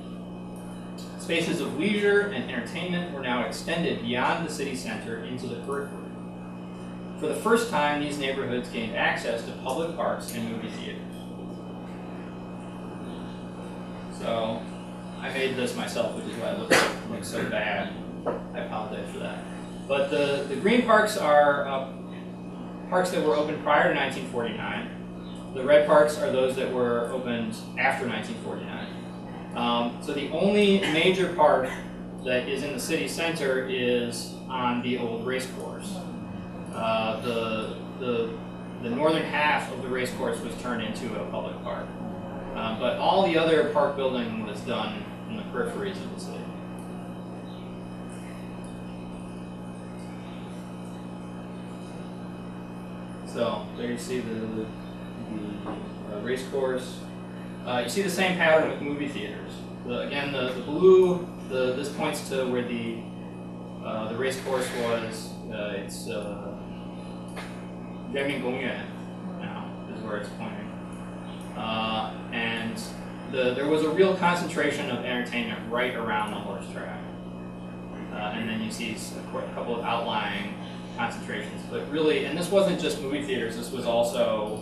Spaces of leisure and entertainment were now extended beyond the city center into the periphery. For the first time, these neighborhoods gained access to public parks and movie theaters. So, I made this myself, which is why it looks so bad. I apologize for that. But the green parks are parks that were opened prior to 1949. The red parks are those that were opened after 1949. So the only major park that is in the city center is on the old race course. The northern half of the race course was turned into a public park. But all the other park building was done in the peripheries of the city. So there you see the race course. You see the same pattern with movie theaters. Again, the blue, this points to where the race course was. It's Remaking now is where it's pointing. And there was a real concentration of entertainment right around the horse track. And then you see a couple of outlying concentrations. But really, and this wasn't just movie theaters, this was also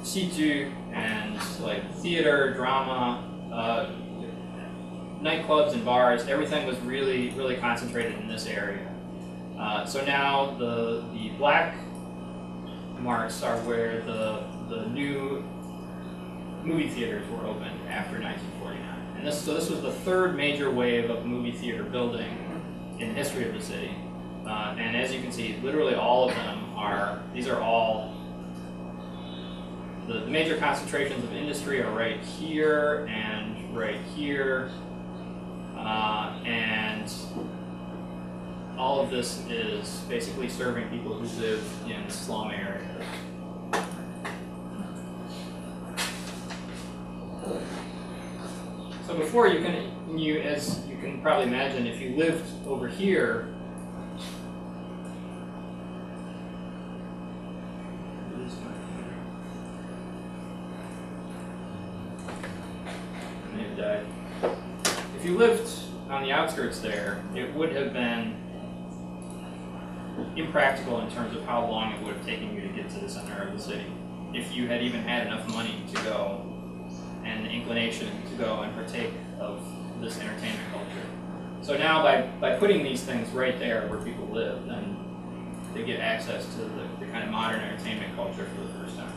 Siju and like theater, drama, nightclubs and bars. Everything was really, really concentrated in this area. So now the black marks are where the new movie theaters were opened after 1949. And this was the third major wave of movie theater building in the history of the city. And as you can see, literally all of them these are all, the major concentrations of industry are right here and right here. And all of this is basically serving people who live in slum areas. So before as you can probably imagine, if you lived over here, if you lived on the outskirts there, it would have been impractical in terms of how long it would have taken you to get to the center of the city. if you had even had enough money to go and the inclination to go and partake of this entertainment culture. So now by putting these things right there where people live, then they get access to the kind of modern entertainment culture for the first time.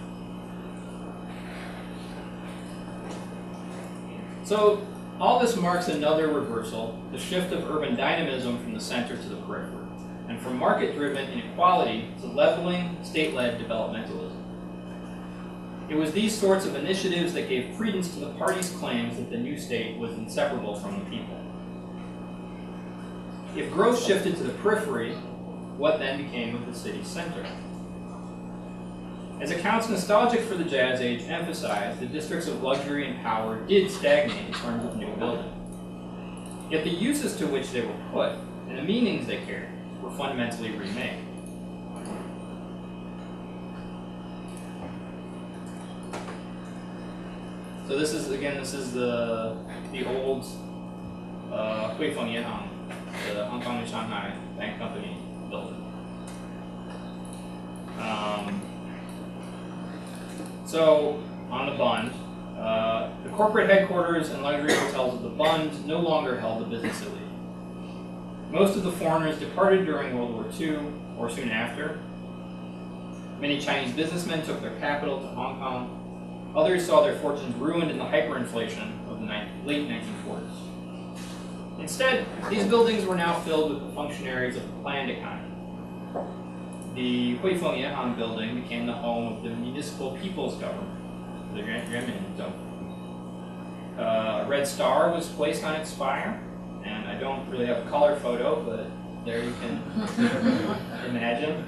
So all this marks another reversal, the shift of urban dynamism from the center to the periphery, and from market-driven inequality to leveling, state-led developmentalism. It was these sorts of initiatives that gave credence to the party's claims that the new state was inseparable from the people. If growth shifted to the periphery, what then became of the city's center? As accounts nostalgic for the Jazz Age emphasized, the districts of luxury and power did stagnate in terms of new building. Yet the uses to which they were put, and the meanings they carried, were fundamentally remade. So this is the old Huifeng Yanhang, the Hong Kong and Shanghai Bank Company building. So on the Bund, the corporate headquarters and luxury hotels of the Bund no longer held the business elite. Most of the foreigners departed during World War II or soon after. Many Chinese businessmen took their capital to Hong Kong. Others saw their fortunes ruined in the hyperinflation of the late 1940s. Instead, these buildings were now filled with the functionaries of the planned economy. The Huifeng Yanhang building became the home of the municipal people's government, the Renmin Zone. A red star was placed on its spire, and I don't really have a color photo, but there you can imagine.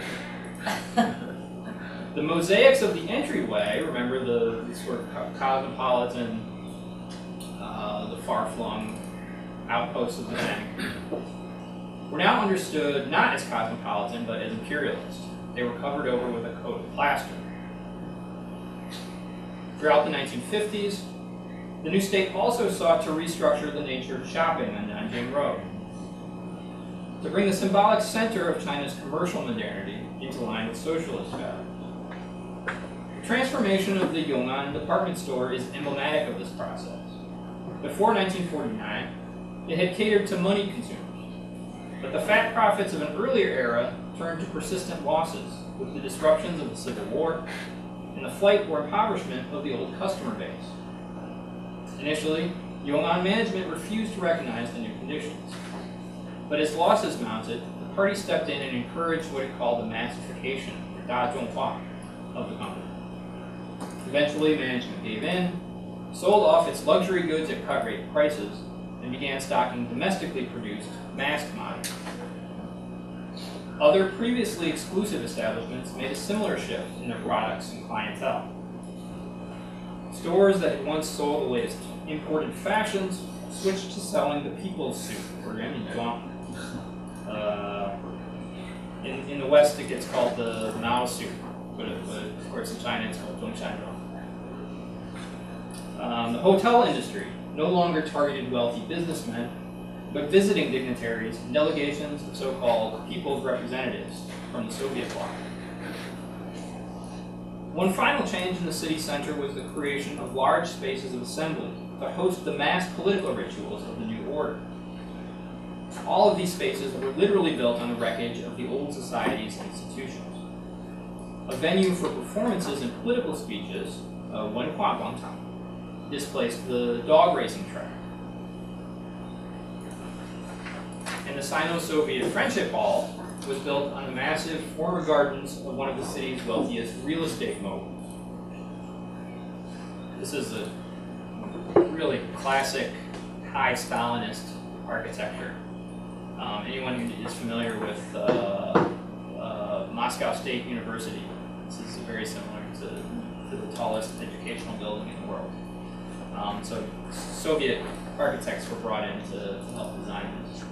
The mosaics of the entryway, remember the sort of cosmopolitan, the far-flung outposts of the bank, were now understood not as cosmopolitan, but as imperialist. They were covered over with a coat of plaster. Throughout the 1950s, the new state also sought to restructure the nature of shopping on Nanjing Road, to bring the symbolic center of China's commercial modernity into line with socialist values. The transformation of the Yong'an department store is emblematic of this process. Before 1949, it had catered to money consumers, but the fat profits of an earlier era turned to persistent losses with the disruptions of the Civil War and the flight or impoverishment of the old customer base. Initially, Yong'an management refused to recognize the new conditions. But as losses mounted, the party stepped in and encouraged what it called the massification, or Da-Zhonghua, of the company. Eventually, management gave in, sold off its luxury goods at cut-rate prices, and began stocking domestically produced mass commodities. Other previously exclusive establishments made a similar shift in their products and clientele. Stores that had once sold the latest imported fashions switched to selling the people's suit, or Renmin. In the West, it gets called the Mao suit, but of course in China it's called Zhongshanzhou. The hotel industry no longer targeted wealthy businessmen, but visiting dignitaries and delegations of so-called people's representatives from the Soviet bloc. One final change in the city center was the creation of large spaces of assembly to host the mass political rituals of the new order. All of these spaces were literally built on the wreckage of the old society's institutions. A venue for performances and political speeches, Wenhua Guangtang, displaced the dog racing track. And the Sino-Soviet Friendship Hall was built on the massive former gardens of one of the city's wealthiest real estate moguls. This is a really classic high Stalinist architecture. Anyone who is familiar with Moscow State University, this is very similar to the tallest educational building in the world. So Soviet architects were brought in to help design this.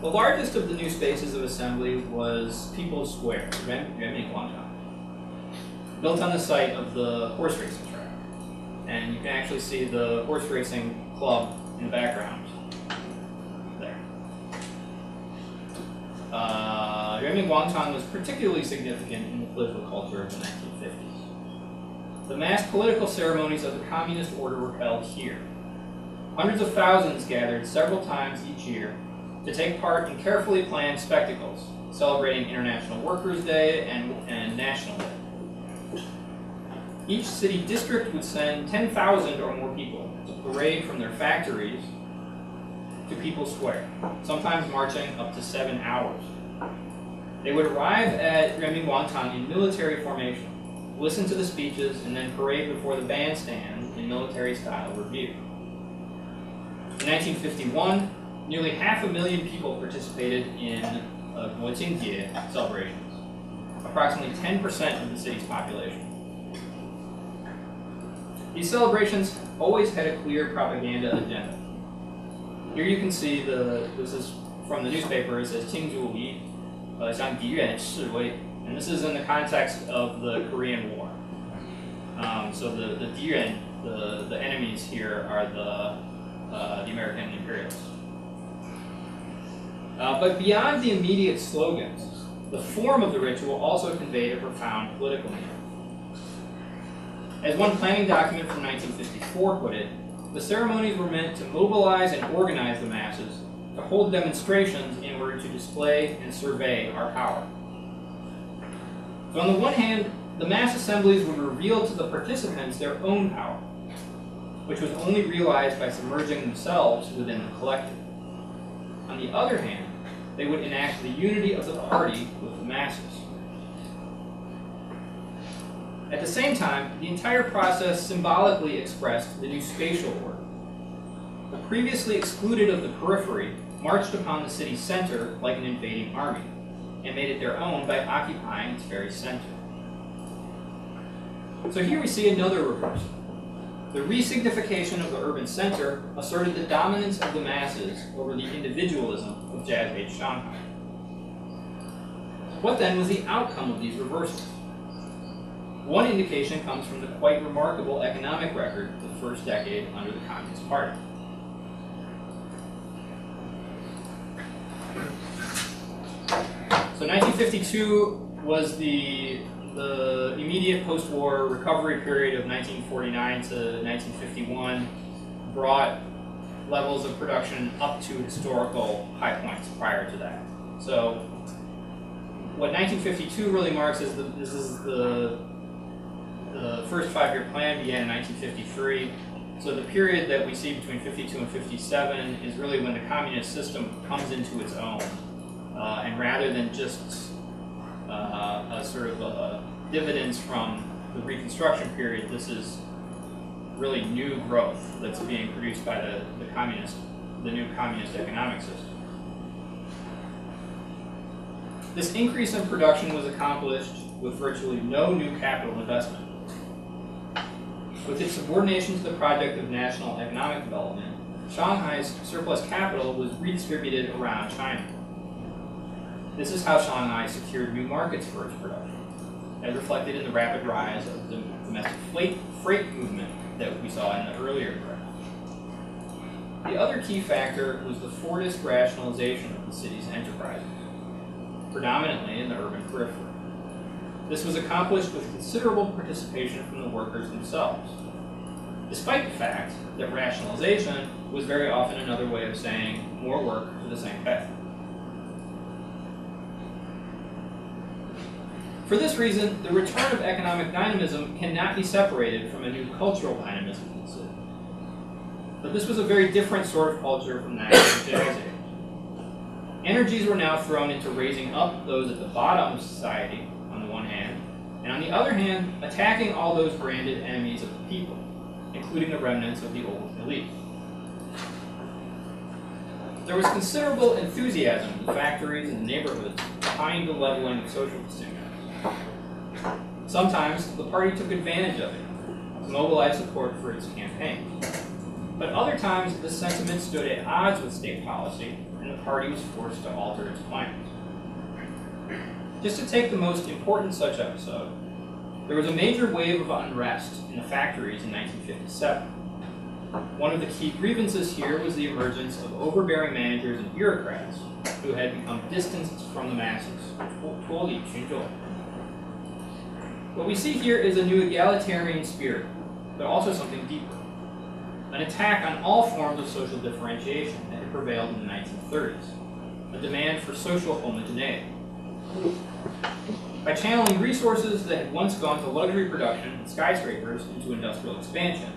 The largest of the new spaces of assembly was People's Square, Renmin Guangtang, built on the site of the horse racing track. And you can actually see the horse racing club in the background there. Remaking was particularly significant in the political culture of the 1950s. The mass political ceremonies of the communist order were held here. Hundreds of thousands gathered several times each year to take part in carefully planned spectacles, celebrating International Workers' Day and National Day. Each city district would send 10,000 or more people to parade from their factories to People's Square, sometimes marching up to 7 hours. They would arrive at Remaking in military formation, listen to the speeches, and then parade before the bandstand in military-style review. In 1951, nearly 500,000 people participated in Guojingjie celebrations, approximately 10% of the city's population. These celebrations always had a clear propaganda agenda. Here you can see this is from the newspaper. It says 庆祝于向敌人示威, and this is in the context of the Korean War. So the 敌人, the enemies here are the American imperialists. But beyond the immediate slogans, the form of the ritual also conveyed a profound political meaning. As one planning document from 1954 put it, the ceremonies were meant to mobilize and organize the masses to hold demonstrations in order to display and survey our power. So on the one hand, the mass assemblies would reveal to the participants their own power, which was only realized by submerging themselves within the collective. On the other hand, they would enact the unity of the party with the masses. At the same time, the entire process symbolically expressed the new spatial order. The previously excluded of the periphery marched upon the city's center like an invading army, and made it their own by occupying its very center. So here we see another reversal. The resignification of the urban center asserted the dominance of the masses over the individualism of jazz-age Shanghai. What then was the outcome of these reversals? One indication comes from the quite remarkable economic record of the first decade under the Communist Party. So 1952 was the immediate post-war recovery period of 1949 to 1951 brought levels of production up to historical high points prior to that. So what 1952 really marks is the first five-year plan began in 1953. So the period that we see between 52 and 57 is really when the communist system comes into its own. And rather than just a sort of dividends from the Reconstruction period, this is really new growth that's being produced by the new communist economic system. This increase in production was accomplished with virtually no new capital investment. With its subordination to the project of national economic development, Shanghai's surplus capital was redistributed around China. This is how Shanghai secured new markets for its production, as reflected in the rapid rise of the domestic freight movement that we saw in the earlier graph. The other key factor was the Fordist rationalization of the city's enterprises, predominantly in the urban periphery. This was accomplished with considerable participation from the workers themselves, despite the fact that rationalization was very often another way of saying more work for the same pay. For this reason, the return of economic dynamism cannot be separated from a new cultural dynamism in the city. But this was a very different sort of culture from that of the Jazz Age. Energies were now thrown into raising up those at the bottom of society, on the one hand, and on the other hand, attacking all those branded enemies of the people, including the remnants of the old elite. There was considerable enthusiasm in the factories and neighborhoods behind the leveling of social distinctions. Sometimes the party took advantage of it to mobilize support for its campaign. But other times the sentiment stood at odds with state policy and the party was forced to alter its plans. Just to take the most important such episode, there was a major wave of unrest in the factories in 1957. One of the key grievances here was the emergence of overbearing managers and bureaucrats who had become distanced from the masses. 脱离群众. What we see here is a new egalitarian spirit, but also something deeper. An attack on all forms of social differentiation that had prevailed in the 1930s. A demand for social homogeneity. By channeling resources that had once gone to luxury production and skyscrapers into industrial expansion,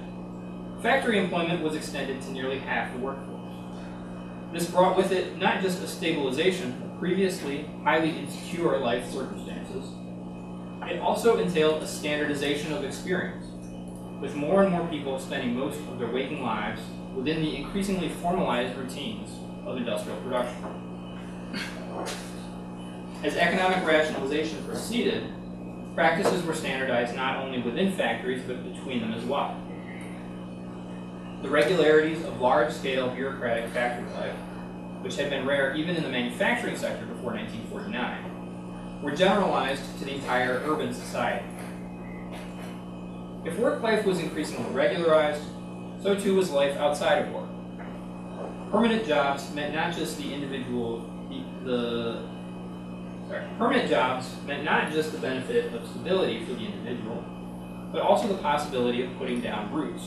factory employment was extended to nearly half the workforce. This brought with it not just a stabilization of previously highly insecure life circumstances, it also entailed a standardization of experience, with more and more people spending most of their waking lives within the increasingly formalized routines of industrial production. As economic rationalization proceeded, practices were standardized not only within factories, but between them as well. The regularities of large-scale bureaucratic factory life, which had been rare even in the manufacturing sector before 1949, were generalized to the entire urban society. If work life was increasingly regularized, so too was life outside of work. Permanent jobs meant not just the permanent jobs meant not just the benefit of stability for the individual, but also the possibility of putting down roots,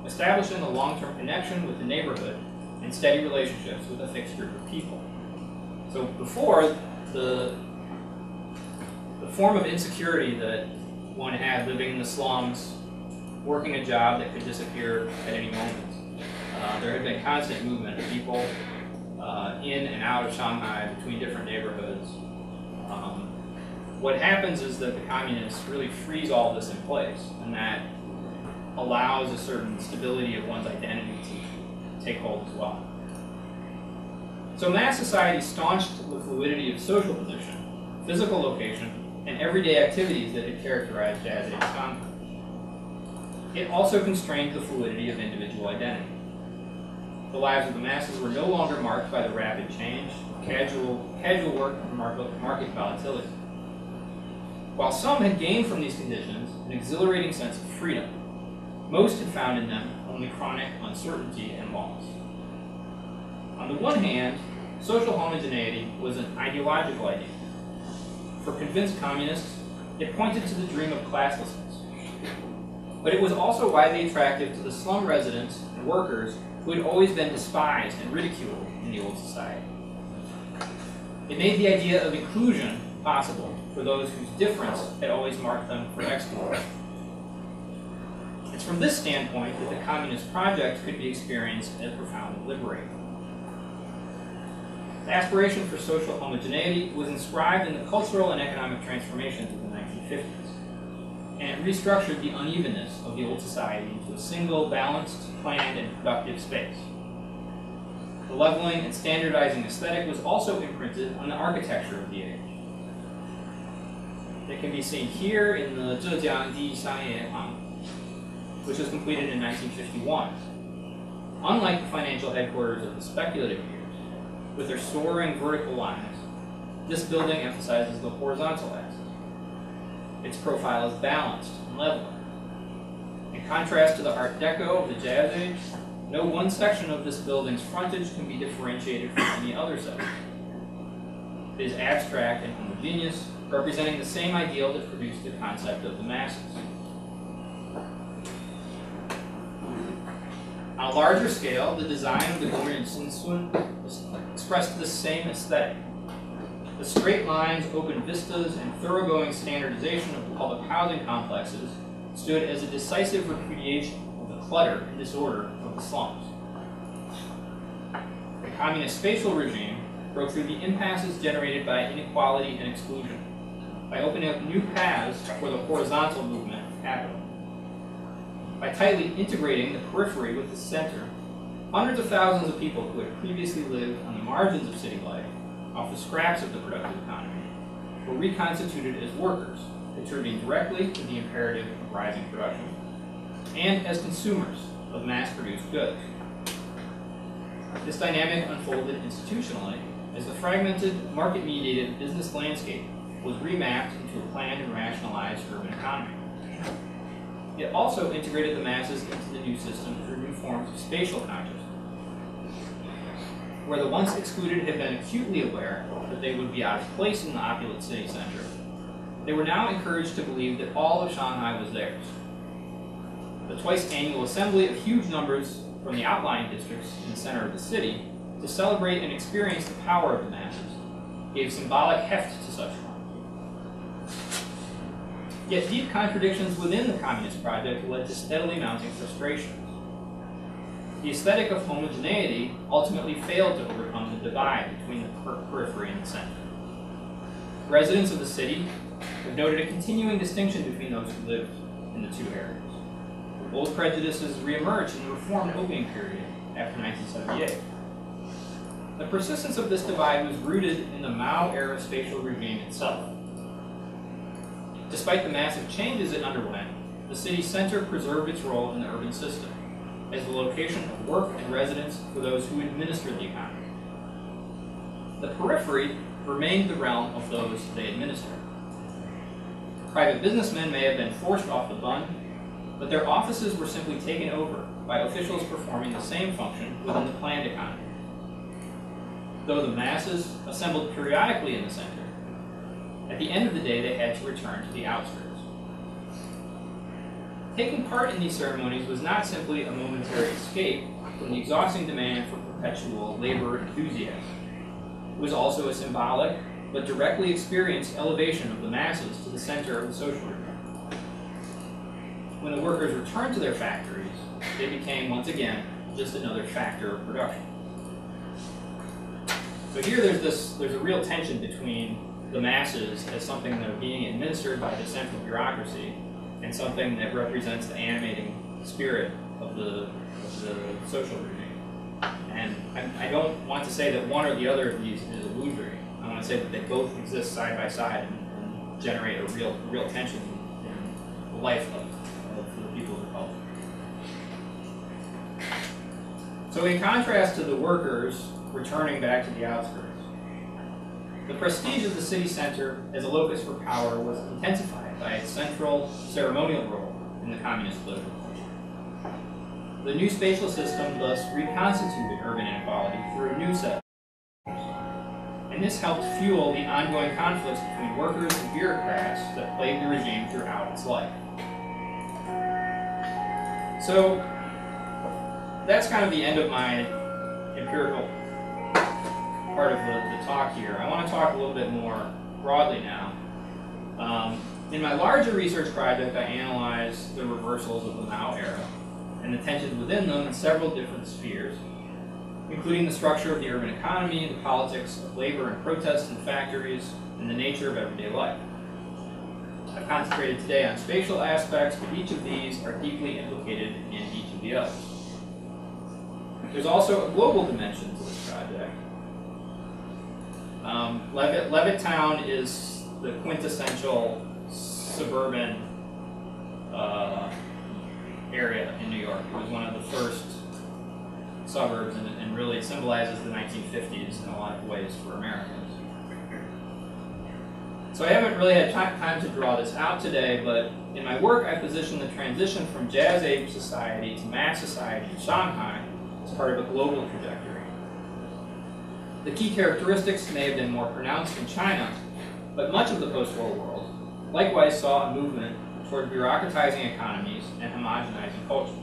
establishing a long-term connection with the neighborhood and steady relationships with a fixed group of people. So before, the form of insecurity that one had living in the slums, working a job that could disappear at any moment, there had been constant movement of people in and out of Shanghai between different neighborhoods. What happens is that the communists really freeze all this in place, and that allows a certain stability of one's identity to take hold as well. So mass society staunched the fluidity of social position, physical location, and everyday activities that had characterized Jazz Age Shanghai. It also constrained the fluidity of individual identity. The lives of the masses were no longer marked by the rapid change, casual work, and market volatility. While some had gained from these conditions an exhilarating sense of freedom, most had found in them only chronic uncertainty and loss. On the one hand, social homogeneity was an ideological idea. For convinced communists, it pointed to the dream of classlessness. But it was also widely attractive to the slum residents and workers who had always been despised and ridiculed in the old society. It made the idea of inclusion possible for those whose difference had always marked them for exclusion. It's from this standpoint that the communist project could be experienced as profoundly liberating. The aspiration for social homogeneity was inscribed in the cultural and economic transformations of the 1950s, and it restructured the unevenness of the old society into a single, balanced, planned, and productive space. The leveling and standardizing aesthetic was also imprinted on the architecture of the age. It can be seen here in the Zhejiang Di Shangye Hang, which was completed in 1951. Unlike the financial headquarters of the speculative years, with their soaring vertical lines, this building emphasizes the horizontal axis. Its profile is balanced and level. In contrast to the Art Deco of the Jazz Age, no one section of this building's frontage can be differentiated from any other section. It is abstract and homogeneous, representing the same ideal that produced the concept of the masses. On a larger scale, the design of the Goryeo Sinsun expressed the same aesthetic. The straight lines, open vistas, and thoroughgoing standardization of the public housing complexes stood as a decisive repudiation of the clutter and disorder of the slums. The communist spatial regime broke through the impasses generated by inequality and exclusion by opening up new paths for the horizontal movement of capital. By tightly integrating the periphery with the center, hundreds of thousands of people who had previously lived on the margins of city life, off the scraps of the productive economy, were reconstituted as workers, contributing directly to the imperative of rising production, and as consumers of mass-produced goods. This dynamic unfolded institutionally as the fragmented, market-mediated business landscape was remapped into a planned and rationalized urban economy. It also integrated the masses into the new system through new forms of spatial consciousness. where the once excluded had been acutely aware that they would be out of place in the opulent city center, they were now encouraged to believe that all of Shanghai was theirs. The twice-annual assembly of huge numbers from the outlying districts in the center of the city to celebrate and experience the power of the masses gave symbolic heft to such one. Yet deep contradictions within the communist project led to steadily mounting frustrations. The aesthetic of homogeneity ultimately failed to overcome the divide between the periphery and the center. Residents of the city have noted a continuing distinction between those who lived in the two areas. Old prejudices reemerged in the reformed opening period after 1978. The persistence of this divide was rooted in the Mao-era spatial regime itself. Despite the massive changes it underwent, the city center preserved its role in the urban system as the location of work and residence for those who administered the economy. The periphery remained the realm of those they administered. Private businessmen may have been forced off the bun, but their offices were simply taken over by officials performing the same function within the planned economy. Though the masses assembled periodically in the center, at the end of the day they had to return to the outskirts. Taking part in these ceremonies was not simply a momentary escape from the exhausting demand for perpetual labor enthusiasm. It was also a symbolic, but directly experienced elevation of the masses to the center of the social regime. When the workers returned to their factories, they became, once again, just another factor of production. So here there's a real tension between the masses as something that are being administered by the central bureaucracy and something that represents the animating spirit of the social regime. And I don't want to say that one or the other of these is illusory. I want to say that they both exist side by side and generate a real tension in the life of the people of the culture. So in contrast to the workers returning back to the outskirts, the prestige of the city center as a locus for power was intensified by its central ceremonial role in the communist political culture. The new spatial system thus reconstituted urban inequality through a new set, and this helped fuel the ongoing conflicts between workers and bureaucrats that plagued the regime throughout its life. So that's kind of the end of my empirical part of the talk here. I want to talk a little bit more broadly now. In my larger research project, I analyzed the reversals of the Mao era and the tensions within them in several different spheres, including the structure of the urban economy, the politics of labor and protest in factories, and the nature of everyday life. I've concentrated today on spatial aspects, but each of these are deeply implicated in each of the others. There's also a global dimension to this project. Levittown is the quintessential suburban area in New York. It was one of the first suburbs and really symbolizes the 1950s in a lot of ways for Americans. So I haven't really had time to draw this out today, but in my work I position the transition from Jazz Age society to mass society in Shanghai as part of a global trajectory. The key characteristics may have been more pronounced in China, but much of the post-war world likewise saw a movement toward bureaucratizing economies and homogenizing cultures.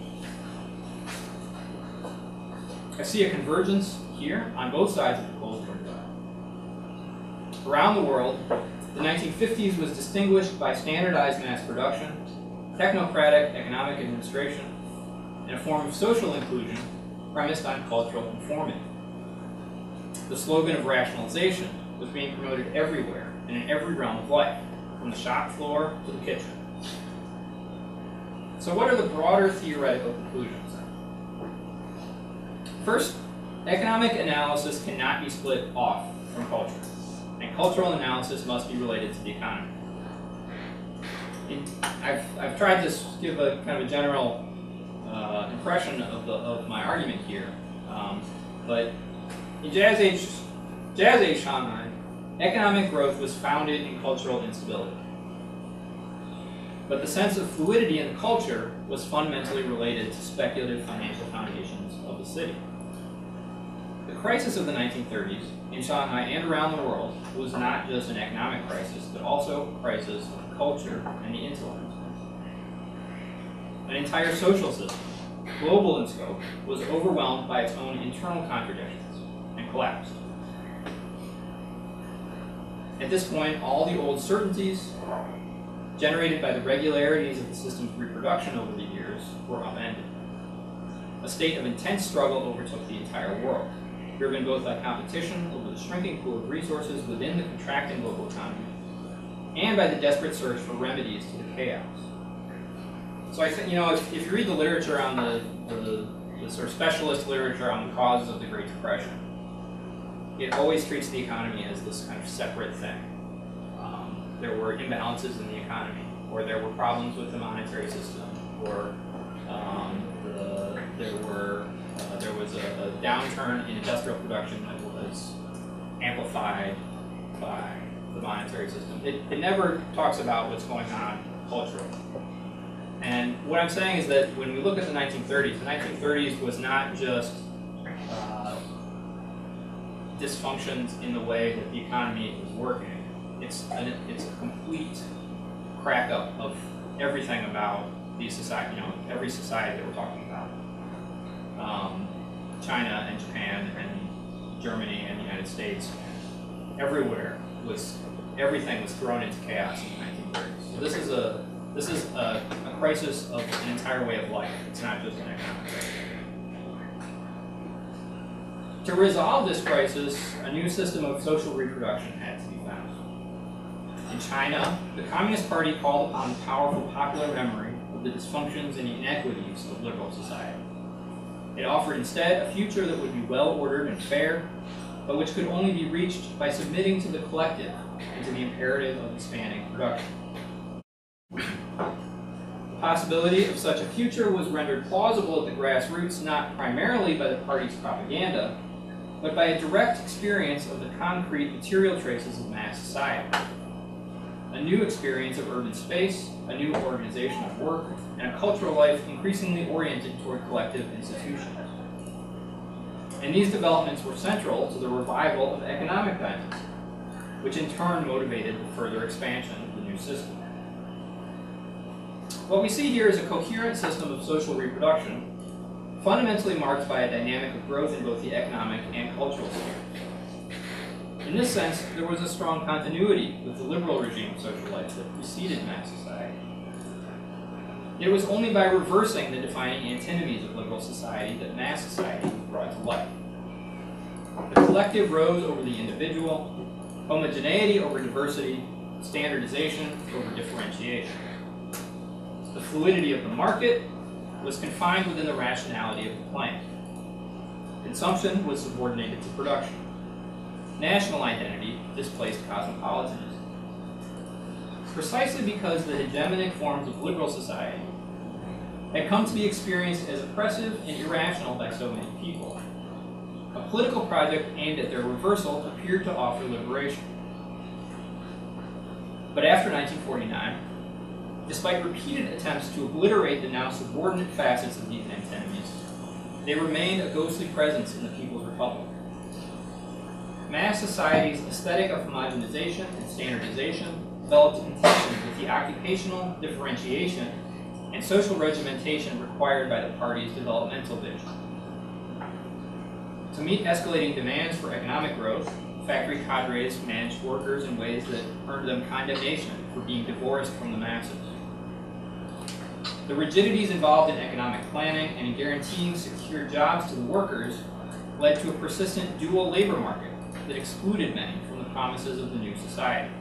I see a convergence here on both sides of the Cold War divide. Around the world, the 1950s was distinguished by standardized mass production, technocratic economic administration, and a form of social inclusion premised on cultural conformity. The slogan of rationalization was being promoted everywhere and in every realm of life, from the shop floor to the kitchen. So what are the broader theoretical conclusions? First, economic analysis cannot be split off from culture, and cultural analysis must be related to the economy. I've tried to give a kind of a general impression of my argument here, but in Jazz Age Shanghai, economic growth was founded in cultural instability. But the sense of fluidity in the culture was fundamentally related to speculative financial foundations of the city. The crisis of the 1930s in Shanghai and around the world was not just an economic crisis, but also a crisis of culture and the intellect. An entire social system, global in scope, was overwhelmed by its own internal contradictions and collapsed. At this point, all the old certainties generated by the regularities of the system's reproduction over the years were upended. A state of intense struggle overtook the entire world, driven both by competition over the shrinking pool of resources within the contracting global economy, and by the desperate search for remedies to the chaos. So I think, if you read the literature on the sort of specialist literature on the causes of the Great Depression, it always treats the economy as this kind of separate thing. There were imbalances in the economy, or there were problems with the monetary system, or there was a downturn in industrial production that was amplified by the monetary system. It never talks about what's going on culturally. And what I'm saying is that when we look at the 1930s was not just dysfunctions in the way that the economy was working. It's a complete crack up of everything about these society, every society that we're talking about. China and Japan and Germany and the United States, everywhere everything was thrown into chaos in the 1930s. So this is a crisis of an entire way of life. It's not just an economic crisis. To resolve this crisis, a new system of social reproduction had to be found. In China, the Communist Party called upon the powerful popular memory of the dysfunctions and inequities of liberal society. It offered instead a future that would be well-ordered and fair, but which could only be reached by submitting to the collective and to the imperative of expanding production. The possibility of such a future was rendered plausible at the grassroots not primarily by the party's propaganda, but by a direct experience of the concrete material traces of mass society. A new experience of urban space, a new organization of work, and a cultural life increasingly oriented toward collective institutions. And these developments were central to the revival of economic dynamism, which in turn motivated the further expansion of the new system. What we see here is a coherent system of social reproduction, fundamentally marked by a dynamic of growth in both the economic and cultural spheres. In this sense, there was a strong continuity with the liberal regime of social life that preceded mass society. It was only by reversing the defining antinomies of liberal society that mass society was brought to life. The collective rose over the individual, homogeneity over diversity, standardization over differentiation. The fluidity of the market was confined within the rationality of the plan. Consumption was subordinated to production. National identity displaced cosmopolitanism. Precisely because the hegemonic forms of liberal society had come to be experienced as oppressive and irrational by so many people, a political project aimed at their reversal appeared to offer liberation. But after 1949, despite repeated attempts to obliterate the now subordinate facets of these antinomies, they remained a ghostly presence in the People's Republic. Mass society's aesthetic of homogenization and standardization developed in tension with the occupational differentiation and social regimentation required by the party's developmental vision. To meet escalating demands for economic growth, factory cadres managed workers in ways that earned them condemnation for being divorced from the masses. The rigidities involved in economic planning and in guaranteeing secure jobs to the workers led to a persistent dual labor market that excluded many from the promises of the new society.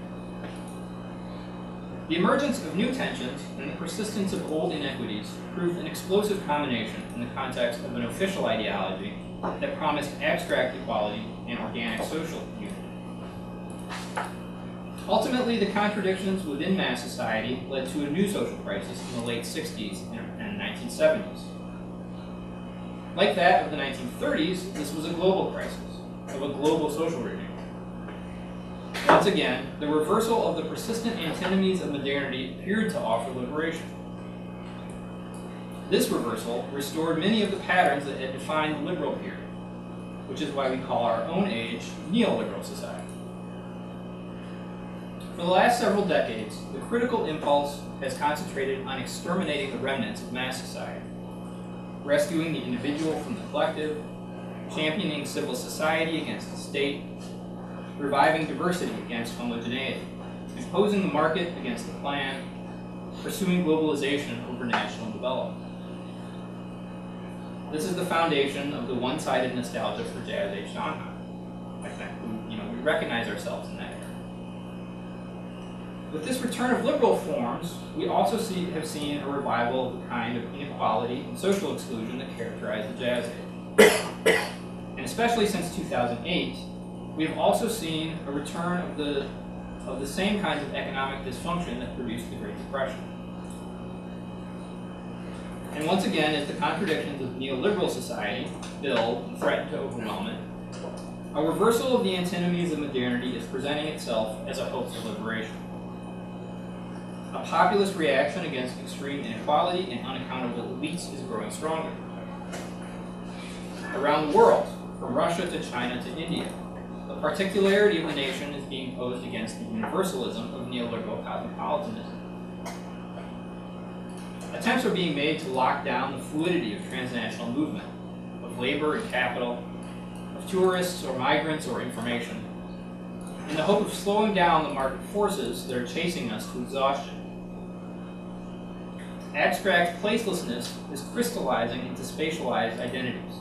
The emergence of new tensions and the persistence of old inequities proved an explosive combination in the context of an official ideology that promised abstract equality and organic social unity. Ultimately, the contradictions within mass society led to a new social crisis in the late 60s and 1970s. Like that of the 1930s, this was a global crisis of a global social regime. Once again, the reversal of the persistent antinomies of modernity appeared to offer liberation. This reversal restored many of the patterns that had defined the liberal period. which is why we call our own age neoliberal society. For the last several decades, the critical impulse has concentrated on exterminating the remnants of mass society, rescuing the individual from the collective, championing civil society against the state, reviving diversity against homogeneity, imposing the market against the plan, pursuing globalization over national development. This is the foundation of the one-sided nostalgia for Jazz Age Shanghai. I think we recognize ourselves in that era. With this return of liberal forms, we also have seen a revival of the kind of inequality and social exclusion that characterized the Jazz Age. And especially since 2008, we have also seen a return of the same kinds of economic dysfunction that produced the Great Depression. And once again, as the contradictions of neoliberal society build and threaten to overwhelm it, a reversal of the antinomies of modernity is presenting itself as a hope for liberation. A populist reaction against extreme inequality and unaccountable elites is growing stronger. Around the world, from Russia to China to India, the particularity of the nation is being posed against the universalism of neoliberal cosmopolitanism. Attempts are being made to lock down the fluidity of transnational movement, of labor and capital, of tourists or migrants or information, in the hope of slowing down the market forces that are chasing us to exhaustion. Abstract placelessness is crystallizing into spatialized identities,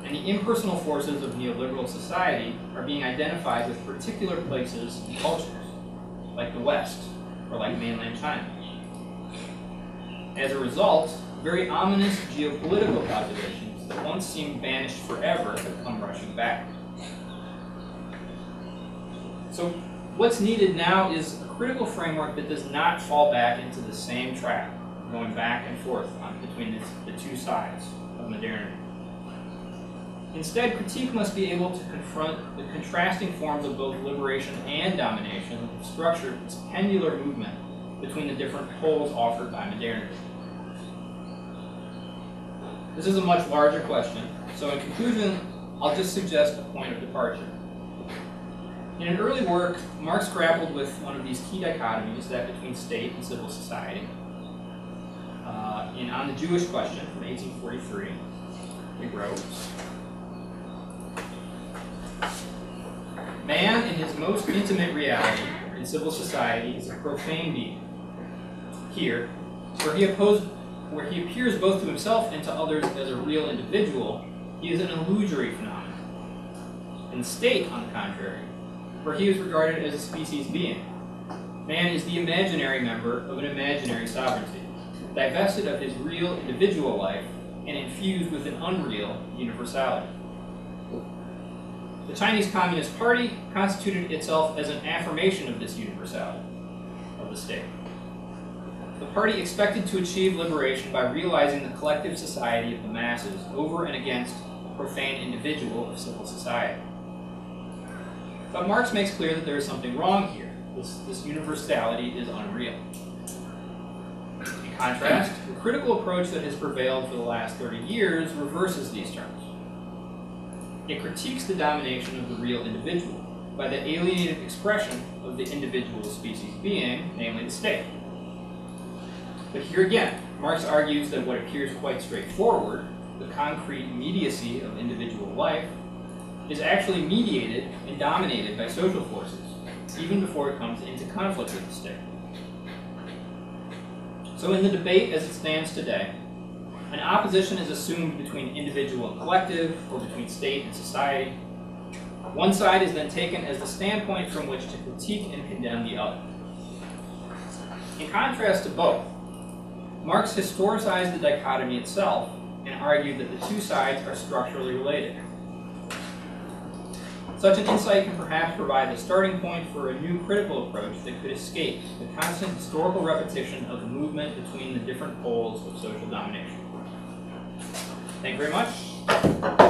and the impersonal forces of neoliberal society are being identified with particular places and cultures, like the West or like mainland China. As a result, very ominous geopolitical calculations that once seemed banished forever have come rushing back. So what's needed now is a critical framework that does not fall back into the same trap, going back and forth between the two sides of modernity. Instead, critique must be able to confront the contrasting forms of both liberation and domination that structure this pendular movement between the different poles offered by modernity. This is a much larger question, so in conclusion, I'll just suggest a point of departure. In an early work, Marx grappled with one of these key dichotomies, that between state and civil society. On the Jewish question from 1843, he wrote, "Man in his most intimate reality in civil society is a profane being. Here, where he appears both to himself and to others as a real individual, he is an illusory phenomenon. In the state, on the contrary, where he is regarded as a species being, man is the imaginary member of an imaginary sovereignty, divested of his real individual life and infused with an unreal universality." The Chinese Communist Party constituted itself as an affirmation of this universality of the state. The party expected to achieve liberation by realizing the collective society of the masses over and against the profane individual of civil society. But Marx makes clear that there is something wrong here. This universality is unreal. In contrast, the critical approach that has prevailed for the last 30 years reverses these terms. It critiques the domination of the real individual by the alienated expression of the individual species being, namely the state. But here again, Marx argues that what appears quite straightforward, the concrete immediacy of individual life, is actually mediated and dominated by social forces, even before it comes into conflict with the state. So in the debate as it stands today, an opposition is assumed between individual and collective, or between state and society. One side is then taken as the standpoint from which to critique and condemn the other. In contrast to both, Marx historicized the dichotomy itself and argued that the two sides are structurally related. Such an insight can perhaps provide the starting point for a new critical approach that could escape the constant historical repetition of the movement between the different poles of social domination. Thank you very much.